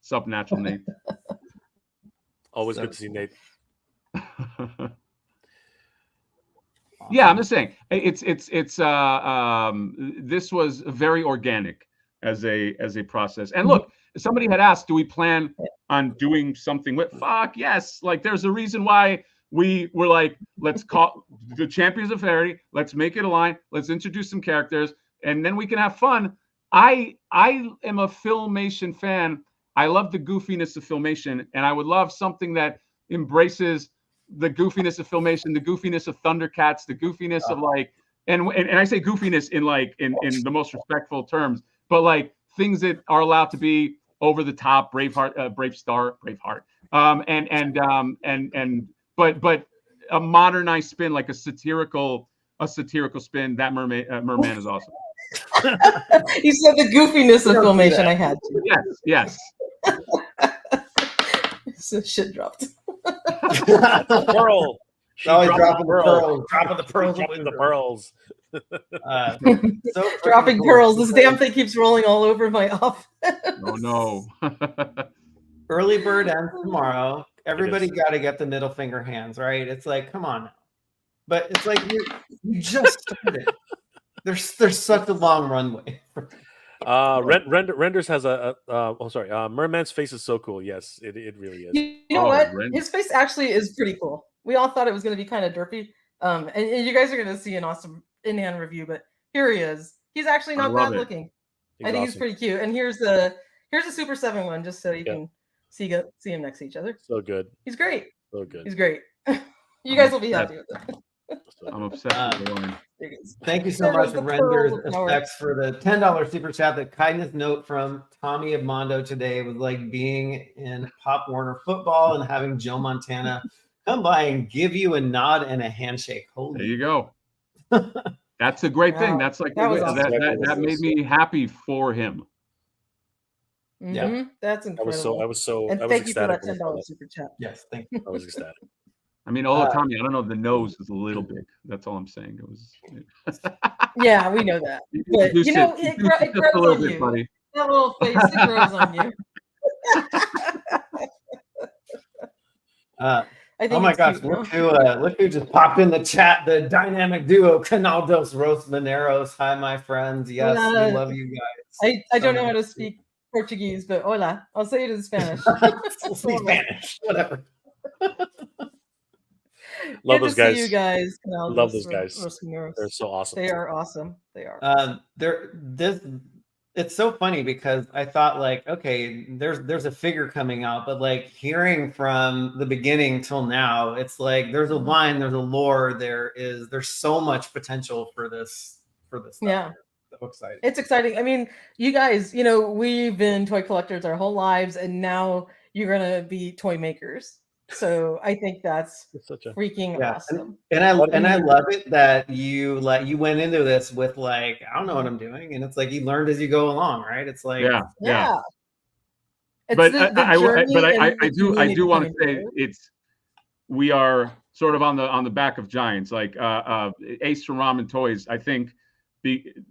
Sup, Natural Nate. Always good to see Nate. Yeah, I'm just saying this was very organic as a process. And look, somebody had asked, do we plan on doing something with yes, like there's a reason why we were like, let's call the Champions of Fairy, let's make it a line, let's introduce some characters, and then we can have fun. I am a Filmation fan. I love the goofiness of Filmation, and I would love something that embraces the goofiness of Filmation, the goofiness of Thundercats, the goofiness of and I say goofiness in in the most respectful terms, but like things that are allowed to be over the top, Braveheart, but a modernized spin, like a satirical spin. That merman is awesome. You said the goofiness of Filmation. I had to. Yes. So shit dropped. Pearl. Always dropping the pearls. Dropping the pearls. Dropping the pearls. So Dropping cool. pearls. This damn thing keeps rolling all over my office. Oh no. Early bird ends tomorrow. Everybody got to get the middle finger hands, right? It's like, come on now. But it's like you just started. There's such a long runway. Renders has Merman's face is so cool. Yes, it really is. You know what? His face actually is pretty cool. We all thought it was going to be kind of derpy. And you guys are going to see an awesome in-hand review, but here he is. He's actually not bad looking. I think he's pretty cute. And here's a Super 7 one, just so you can see him next to each other. So good. He's great. So good. He's great. You guys will be happy with that. I'm obsessed with the line. Thank you so much, Renders Effects, for the $10 super chat. The kindness note from Tommy of Mondo today was like being in Pop Warner football and having Joe Montana come by and give you a nod and a handshake. Holy, there you go. That's a great thing. That's like that made me happy for him. Yeah, that's incredible. I was thank you for that ecstatic. $10 super chat. yes, thank you. I was ecstatic. I mean, Tommy, I don't know. The nose is a little big. That's all I'm saying. It was. Yeah, we know that. But it grows on you. Buddy. That little face, it grows on you. Oh my gosh! Look who just popped in the chat. The dynamic duo Canal dos Ros Mineros. Hi, my friends. Yes, we love you guys. I don't know how to speak Portuguese, but hola. I'll say it in Spanish. Speak Spanish, whatever. Love those guys. See you guys. Love those guys. They're so awesome. They are awesome. They are. It's so funny because I thought like, okay, there's a figure coming out, but like hearing from the beginning till now, it's like there's a line, there's a lore, there's so much potential for this stuff. Yeah. So exciting. It's exciting. I mean, you guys, we've been toy collectors our whole lives, and now you're gonna be toy makers. So I think that's freaking awesome. And I love it that you went into this with like, I don't know what I'm doing, and it's like you learned as you go along, right? It's like yeah. It's but I do want to say we are sort of on the back of giants, like Ace from Ramen Toys. I think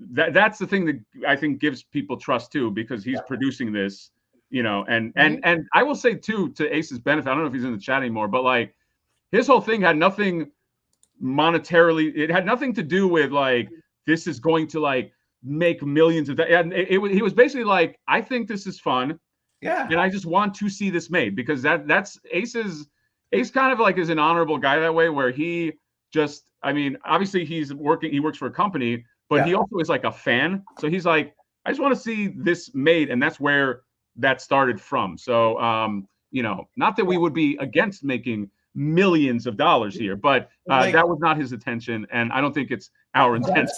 that's the thing that I think gives people trust too, because he's producing this. And I will say too, to Ace's benefit, I don't know if he's in the chat anymore, but like his whole thing had nothing monetarily. It had nothing to do with like, this is going to like make millions of that. And he was basically like, I think this is fun. Yeah. And I just want to see this made, because that's Ace kind of like is an honorable guy that way, where he just, I mean, obviously he works for a company, but he also is like a fan. So he's like, I just want to see this made. And that's where that started from. So, not that we would be against making millions of dollars here, but that was not his intention. And I don't think it's our intention.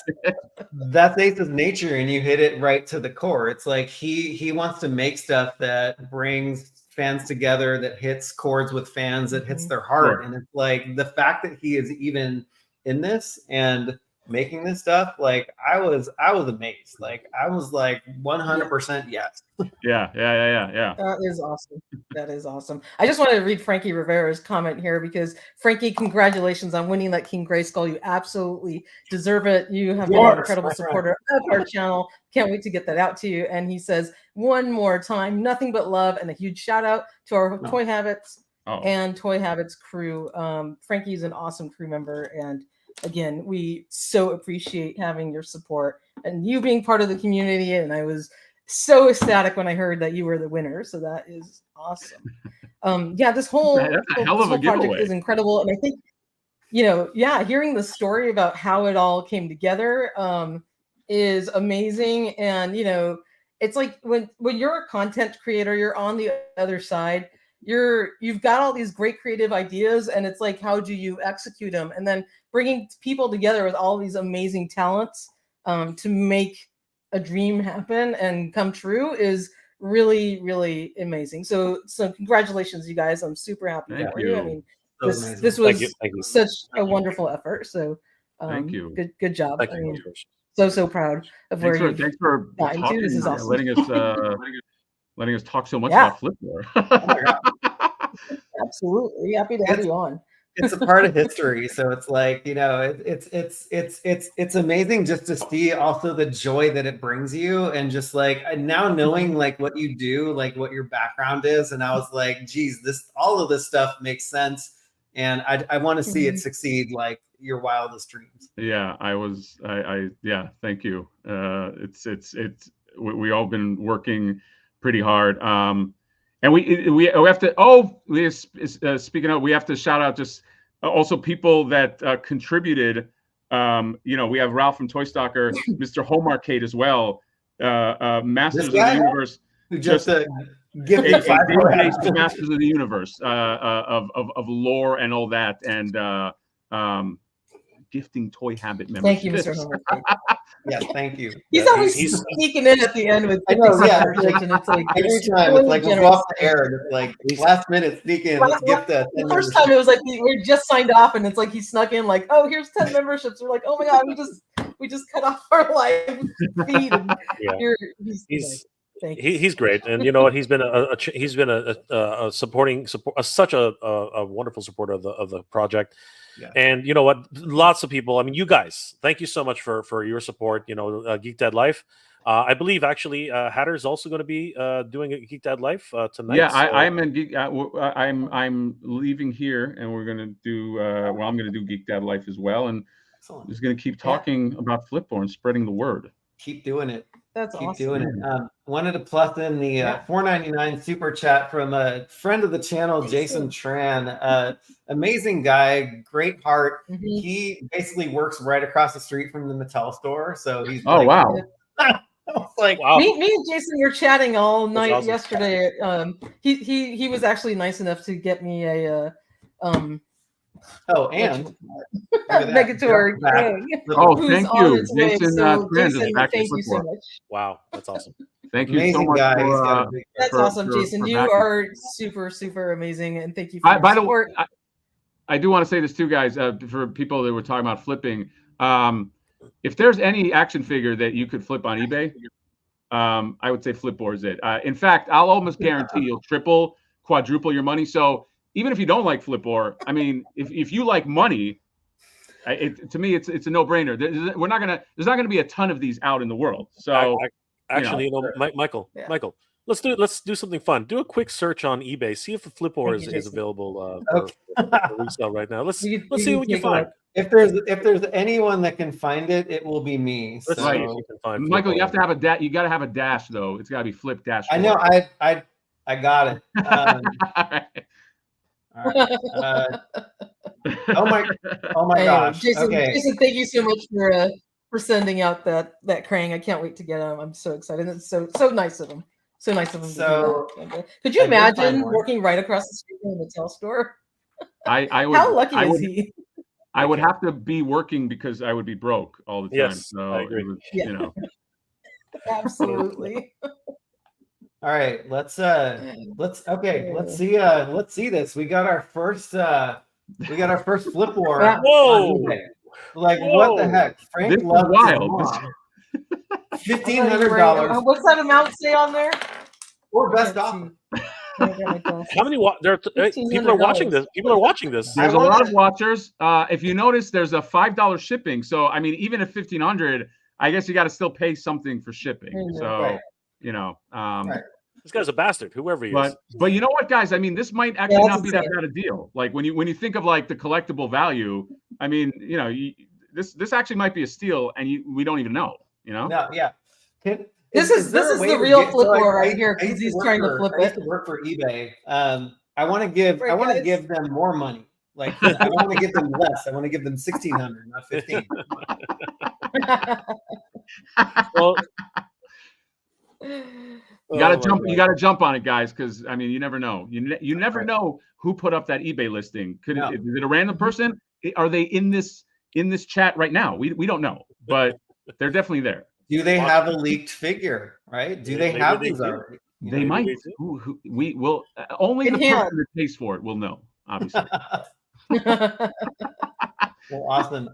That's Ace's nature. And you hit it right to the core. It's like, he wants to make stuff that brings fans together, that hits chords with fans, that hits their heart. And it's like the fact that he is even in this and making this stuff, like I was amazed. Like I was like 100% yes. Yeah. That is awesome. That is awesome. I just wanted to read Frankie Rivera's comment here because Frankie, congratulations on winning that King Grayskull. You absolutely deserve it. You have been an incredible supporter of our channel. Can't wait to get that out to you. And he says, one more time, nothing but love and a huge shout out to our Toy Habits and Toy Habits crew. Frankie's an awesome crew member. And again, we so appreciate having your support and you being part of the community. And I was so ecstatic when I heard that you were the winner. So that is awesome. This whole, project is incredible. And I think, hearing the story about how it all came together is amazing. And, it's like when you're a content creator, you're on the other side, you've got all these great creative ideas. And it's like, how do you execute them? And then bringing people together with all these amazing talents to make a dream happen and come true is really, really amazing. So congratulations, you guys. I'm super happy for you. I mean, this was such a wonderful effort. So thank you. Good job. I mean, so proud of where you've gotten to. This is awesome. letting us talk so much about Flip-Or. Absolutely. Happy to have you on. It's a part of history, so it's like, it's amazing just to see also the joy that it brings you, and just like now knowing like what you do, like what your background is, and I was like, geez, all of this stuff makes sense, and I want to see it succeed like your wildest dreams. Yeah, thank you. We all been working pretty hard. And we have to speaking of, we have to shout out just also people that contributed. We have Ralph from Toy Stalker, Mr. Homarcade as well, Masters of the Universe, who just gifted Masters of the Universe of lore and all that, and gifting Toy Habit members. Thank you, Mr. Homarcade. Yes, thank you. He's always sneaking in at the end with and it's like every time it's like we'll go off the air and it's like last minute sneak in, let's gift that. The first time it was like we just signed off and it's like he snuck in like, oh, here's 10 memberships. We're like, oh my god, we just cut off our live feed. And he's great, and you know what? He's been such a wonderful supporter of the project. Yeah. And you know what? Lots of people. I mean, you guys. Thank you so much for your support. Geek Dad Life. I believe actually Hatter is also going to be doing a Geek Dad Life tonight. Yeah, I'm in Geek. I'm leaving here, and we're going to do. I'm going to do Geek Dad Life as well, and I'm just going to keep talking about Flip-Or and spreading the word. Keep doing it. That's Keep awesome. doing it. Wanted to plus in the $4.99 super chat from a friend of the channel, Jason Tran. Amazing guy, great heart. He basically works right across the street from the Mattel store. So he's wow. I was like, wow. Me and Jason were chatting all night yesterday. He was actually nice enough to get me a Megator King. Thank you. Jason Thank you so much. Wow, that's awesome. Thank you so much. That's awesome, Jason. You are super, super amazing, and thank you for your support. By the way, I do want to say this too, guys, for people that were talking about flipping. If there's any action figure that you could flip on eBay, I would say Flip-Or is it. In fact, I'll almost guarantee you'll triple, quadruple your money. So even if you don't like Flip-Or, I mean, if you like money, to me it's a no-brainer. There's not gonna be a ton of these out in the world. So actually, Michael, let's do something fun. Do a quick search on eBay. See if the Flip-Or is available for resale right now. Let's see what you find. If there's anyone that can find it, it will be me. So. Right. You can find Michael, you have to have you got to have a dash though. It's got to be Flip dash. I know. I got it. All right. Oh my gosh. Jason, okay. Jason, thank you so much for sending out that Krang. I can't wait to get him. I'm so excited. It's so nice of him. So nice of him. So to do that. Could you imagine working right across the street from a Mattel store? I would. How lucky is he? I would have to be working because I would be broke all the time. Yes, so I agree. Absolutely. All right, let's see this. We got our first Flip-Or. Whoa! Like what the heck? Frank This is loves his wild. mom. Right. $1,500 What's that amount say on there? or best Can't offer. see. I got my glasses. How many? People are watching this. People are watching this. There's a wanna- lot of watchers. If you notice, there's a $5 shipping. So I mean, even at $1,500, I guess you got to still pay something for shipping. Mhm. So Right. you know, Right. This guy's a bastard, whoever he is. but you know what, guys? I mean, this might actually that's not be that insane. bad a deal. Like when you think of like the collectible value, I mean, you know, this actually might be a steal, and we don't even know. You know? No, yeah. This is there a way the to real get- Flip-Or right I- here, I 'cause used he's work trying to for- flip I used it. to work for eBay. I want to give Right, guys. them more money. Like I don't want to give them less. I want to give them 1,600, not 15. Well, You gotta jump. You gotta jump on it, guys, because I mean, you never know. You never Right. know who put up that eBay listing. No. Is it a random person? Are they in this chat right now? We don't know, but they're definitely there. Do they have a leaked figure? Right? Do they Maybe have they these do. already? You They know? might. they do. Who we will only In the hand. person that pays for it will know. Obviously. Well, awesome.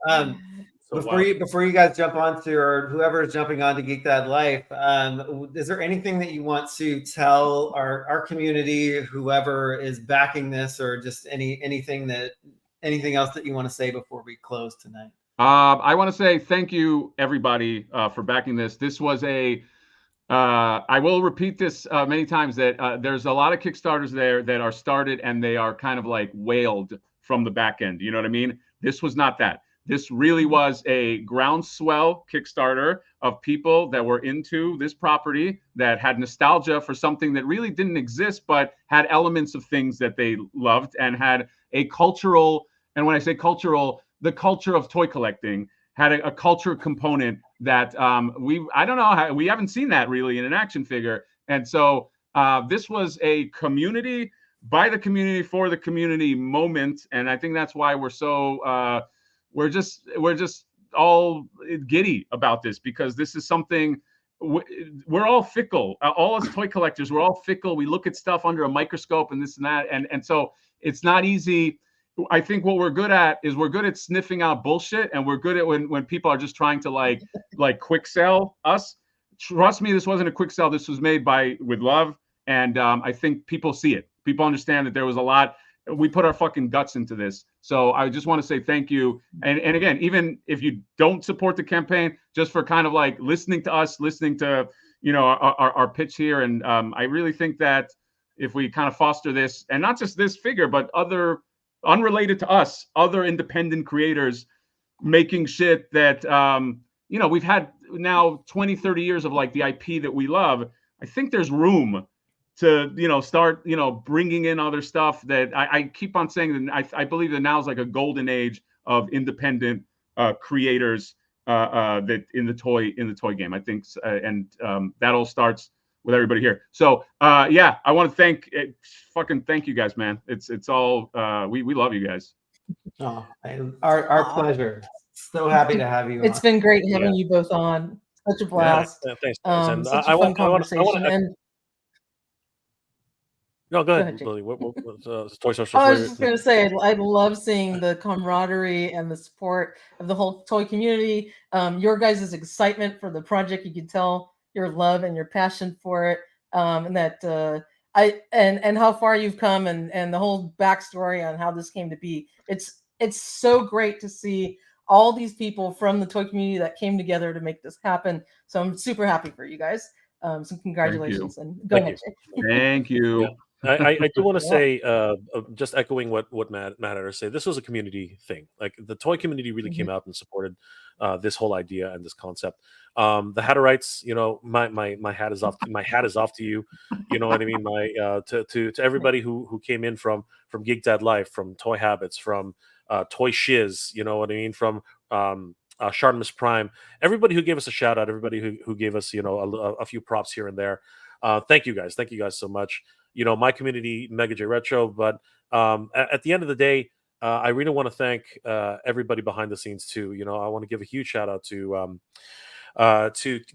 So Before you guys jump onto, or whoever is jumping on to Geek That Life, is there anything that you want to tell our community, whoever is backing this, or just anything else that you want to say before we close tonight? I want to say thank you, everybody, for backing this. This was I will repeat this many times, that there's a lot of Kickstarters there that are started and they are kind of like whaled from the back end. You know what I mean? This was not that. This really was a groundswell Kickstarter of people that were into this property, that had nostalgia for something that really didn't exist, but had elements of things that they loved, and had a cultural, and when I say cultural, the culture of toy collecting had a culture component that I don't know, we haven't seen that really in an action figure. And so this was a community, by the community, for the community moment. And I think that's why we're so we're just all giddy about this, because this is something, we're all fickle. All us toy collectors, we're all fickle. We look at stuff under a microscope and this and that. And so it's not easy. I think what we're good at is we're good at sniffing out bullshit, and we're good at when people are just trying to like quick sell us. Trust me, this wasn't a quick sell. This was made with love. And I think people see it. People understand that there was a lot. We put our fucking guts into this. So I just want to say thank you. And again, even if you don't support the campaign, just for kind of like listening to us, listening to, you know, our pitch here. And I really think that if we kind of foster this, and not just this figure, but other unrelated to us, other independent creators making shit that, you know, we've had now 20, 30 years of like the IP that we love. I think there's room to, you know, start, you know, bringing in other stuff that I keep on saying that I believe that now is like a golden age of independent creators that in the toy game. I think, and that all starts with everybody here. So yeah, I want to fucking thank you guys, man. It's all we love you guys. Oh, our pleasure. So happy to have you. It's been great having you both on. Such a blast. Yeah, thanks, guys. And Such a fun conversation. And no, go Go ahead, ahead, Lily. What Toy Source? I was just going to say, I love seeing the camaraderie and the support of the whole toy community. Your guys' excitement for the project, you can tell your love and your passion for it, and that and how far you've come, and the whole backstory on how this came to be. It's so great to see all these people from the toy community that came together to make this happen. So I'm super happy for you guys. So congratulations, and go ahead. Thank you. Yeah. I do want to say, just echoing what Matt had to say, this was a community thing. Like the toy community really came out and supported this whole idea and this concept. The Hatterites, you know, my hat is off. My hat is off to you. You know what I mean? To everybody who came in from Geek Dad Life, from Toy Habits, from Toy Shiz. You know what I mean? From Shartimus Prime. Everybody who gave us a shout out. Everybody who gave us, you know, a few props here and there. Thank you guys. Thank you guys so much. You know, my community, Mega J Retro, but at the end of the day, I really want to thank everybody behind the scenes too. You know, I want to give a huge shout out to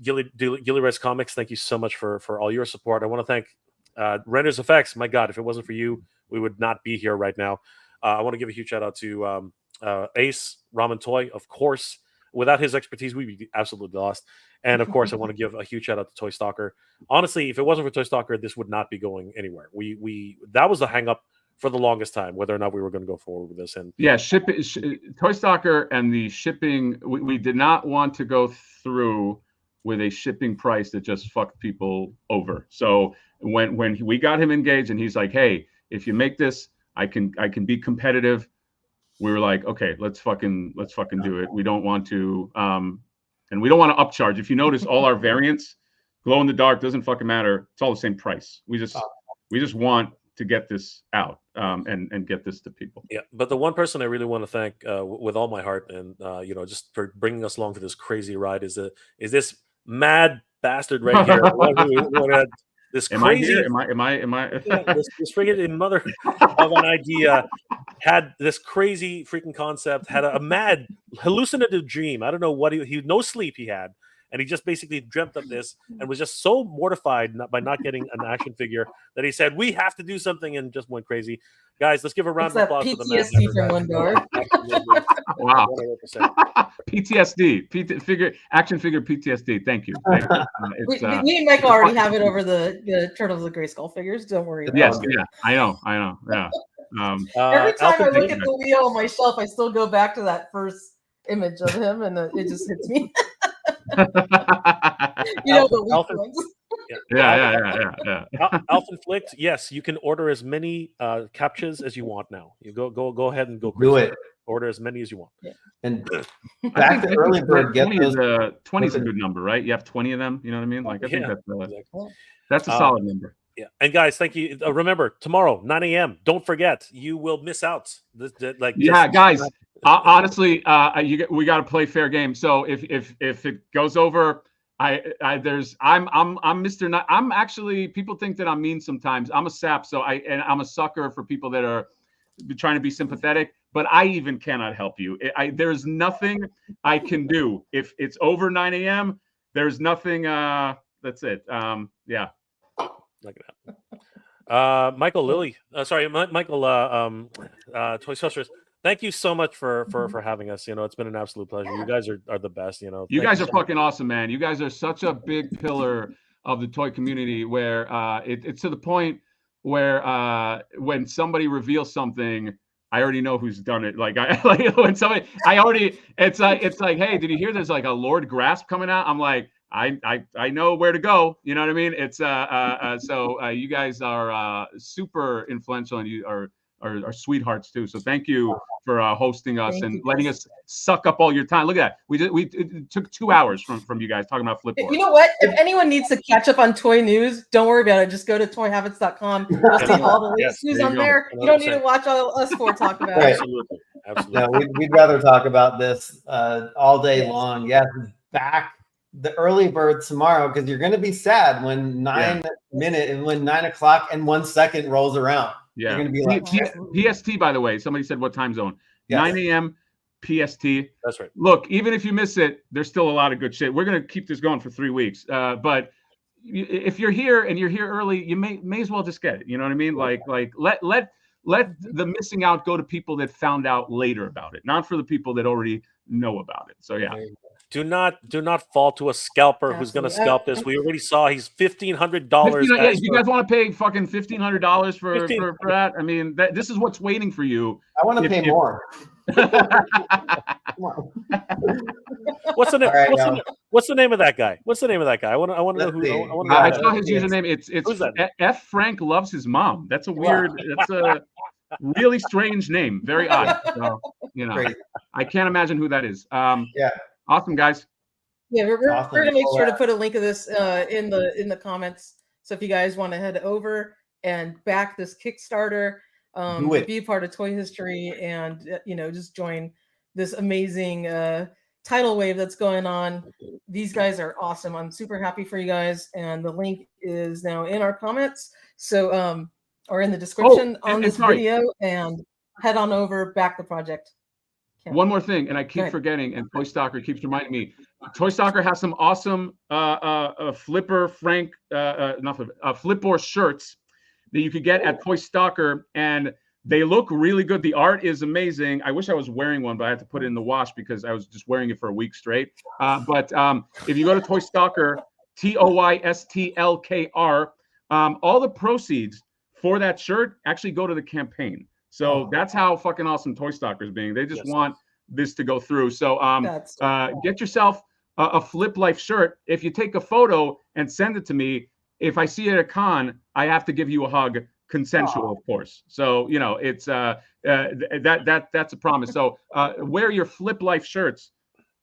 Gilly Reds Comics. Thank you so much for all your support. I want to thank Renders Effects. My God, if it wasn't for you, we would not be here right now. I want to give a huge shout out to Ace Ramen Toy, of course. Without his expertise, we'd be absolutely lost. And of course, I want to give a huge shout out to Toy Stalker. Honestly, if it wasn't for Toy Stalker, this would not be going anywhere. We that was the hang up for the longest time, whether or not we were going to go forward with this. And yeah, Toy Stalker and the shipping, we did not want to go through with a shipping price that just fucked people over. So when we got him engaged and he's like, hey, if you make this, I can be competitive. We were like, okay, let's fucking do it. We don't want to, and we don't want to upcharge. If you notice, all our variants, glow in the dark, doesn't fucking matter. It's all the same price. We just want to get this out and get this to people. Yeah, but the one person I really want to thank with all my heart and just for bringing us along for this crazy ride is this mad bastard right here. This crazy, am I? this friggin' mother of an idea had this crazy freaking concept, had a mad hallucinative dream. I don't know what he no sleep he had, and he just basically dreamt of this and was just so mortified by not getting an action figure that he said, we have to do something, and just went crazy. Guys, let's give a round of applause for the man. PTSD from one door. Wow. PTSD, action figure PTSD. Thank you. We and Michael already have it over the Turtles of Grayskull figures. Don't worry about yes, it. yeah, I know. Yeah. Every time I look Dickman. at the wheel on my shelf, I still go back to that first image of him, and it just hits me. The weak ones. Yeah. Alpha Flicked, yes, you can order as many captchas as you want now. You go ahead and go Do crazy. it. Order as many as you want. Yeah. And back to early bird, get 20 those. 20 is a good number, right? You have 20 of them. You know what I mean? Like I think Exactly. that's a solid number. Yeah, and guys, thank you. Remember, tomorrow 9 a.m. Don't forget, you will miss out. Guys. Honestly, we got to play fair game. So if it goes over, I'm Mr. Not. I'm actually, people think that I'm mean sometimes. I'm a sap, and I'm a sucker for people that are trying to be sympathetic. But I even cannot help you. There's nothing I can do if it's over 9 a.m. There's nothing. That's it. Yeah. Look at that. Michael Lilly. Michael. Toy Socials. Thank you so much for having us. It's been an absolute pleasure. You guys are the best. You guys are fucking awesome, man. You guys are such a big pillar of the toy community where it's to the point where when somebody reveals something, I already know who's done it. It's like, hey, did you hear there's like a Lord Grasp coming out? I'm like, I know where to go. You know what I mean? It's so you guys are super influential, and you are sweethearts too. So thank you for hosting us and letting us suck up all your time. Look at that. It took 2 hours from you guys talking about Flip-Or. You know what? If anyone needs to catch up on toy news, don't worry about it. Just go to toyhabits.com. You'll see all the latest news on there. You don't need to watch all us four talk about it. Absolutely. No, we'd rather talk about this all day long. Yes, back the early bird tomorrow, because you're going to be sad when 9 o'clock and 1 second rolls around. Yeah. You're going to be like, PST, by the way. Somebody said what time zone? Yes. 9 a.m. PST. That's right. Look, even if you miss it, there's still a lot of good shit. We're going to keep this going for 3 weeks. But if you're here and you're here early, you may as well just get it. You know what I mean? Like let the missing out go to people that found out later about it, not for the people that already know about it. So yeah. Do not fall to a scalper who's going to scalp this. We already saw he's $1,500. If you guys want to pay fucking $1,500 for that, I mean, this is what's waiting for you. I want to pay more. What's the name? Right, what's the name of that guy? I want to know who. I saw his username. It's F. Frank loves his mom. That's a weird. That's a really strange name. Very odd. So, Great. I can't imagine who that is. Yeah. Awesome, guys. Yeah, we're going to make sure to put a link of this in the comments. So if you guys want to head over and back this Kickstarter, be part of Toy History, and just join this amazing tidal wave that's going on. These guys are awesome. I'm super happy for you guys, and the link is now in our comments. So or in the description on this video, and head on over, back the project. One more thing, and I keep forgetting, and Toy Stalker keeps reminding me. Toy Stalker has some awesome Flip-Or shirts that you could get at Toy Stalker, and They look really good. The art is amazing. I wish I was wearing one, but I had to put it in the wash because I was just wearing it for a week straight. But if you go to Toy Stalker, TOYSTLKR, all the proceeds for that shirt actually go to the campaign. So that's how fucking awesome Toy Stalker is being. They just want this to go through. So get yourself a Flip Life shirt. If you take a photo and send it to me, if I see it at a con, I have to give you a hug. Consensual, of course. So it's that's a promise. So wear your Flip Life shirts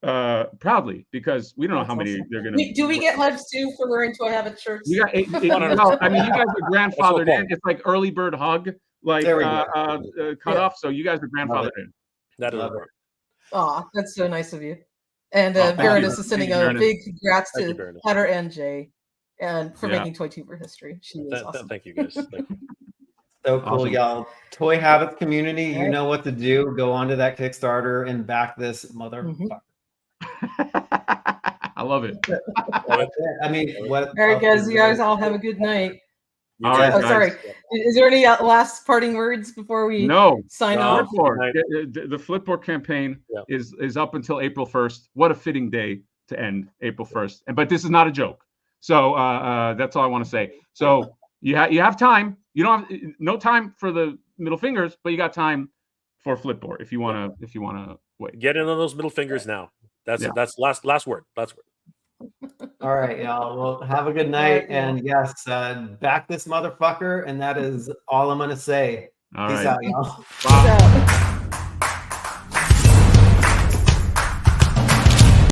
proudly, because we don't know how many they're gonna. Do we get hugs too for wearing Toy Habit shirts? You got well, I mean, you guys are grandfathered in. It's like early bird hug, like cut off. So you guys are grandfathered in. That is it. Oh, that's so nice of you. And Veronus is sending a big congrats to Heather and Jay, and for making ToyTuber history. She was awesome. Thank you, guys. Thank you. So cool, Awesome. y'all. Toy Habits community, you know what to do. Go onto that Kickstarter and back this motherfucker. I love it. I mean, what? All right, guys. You guys all have a good night. All right, guys. Sorry. Is there any last parting words before we sign off? The Flip-Or campaign is up until April 1st. What a fitting day to end April 1st. But this is not a joke. So that's all I want to say. So you have time. You don't have no time for the middle fingers, but you got time for Flip-Or if you wanna wait. Get in on those middle fingers now. That's last word. Last word. All right, y'all. Well, have a good night, and yes, back this motherfucker, and that is all I'm gonna say. All Peace right. out, y'all. Peace out.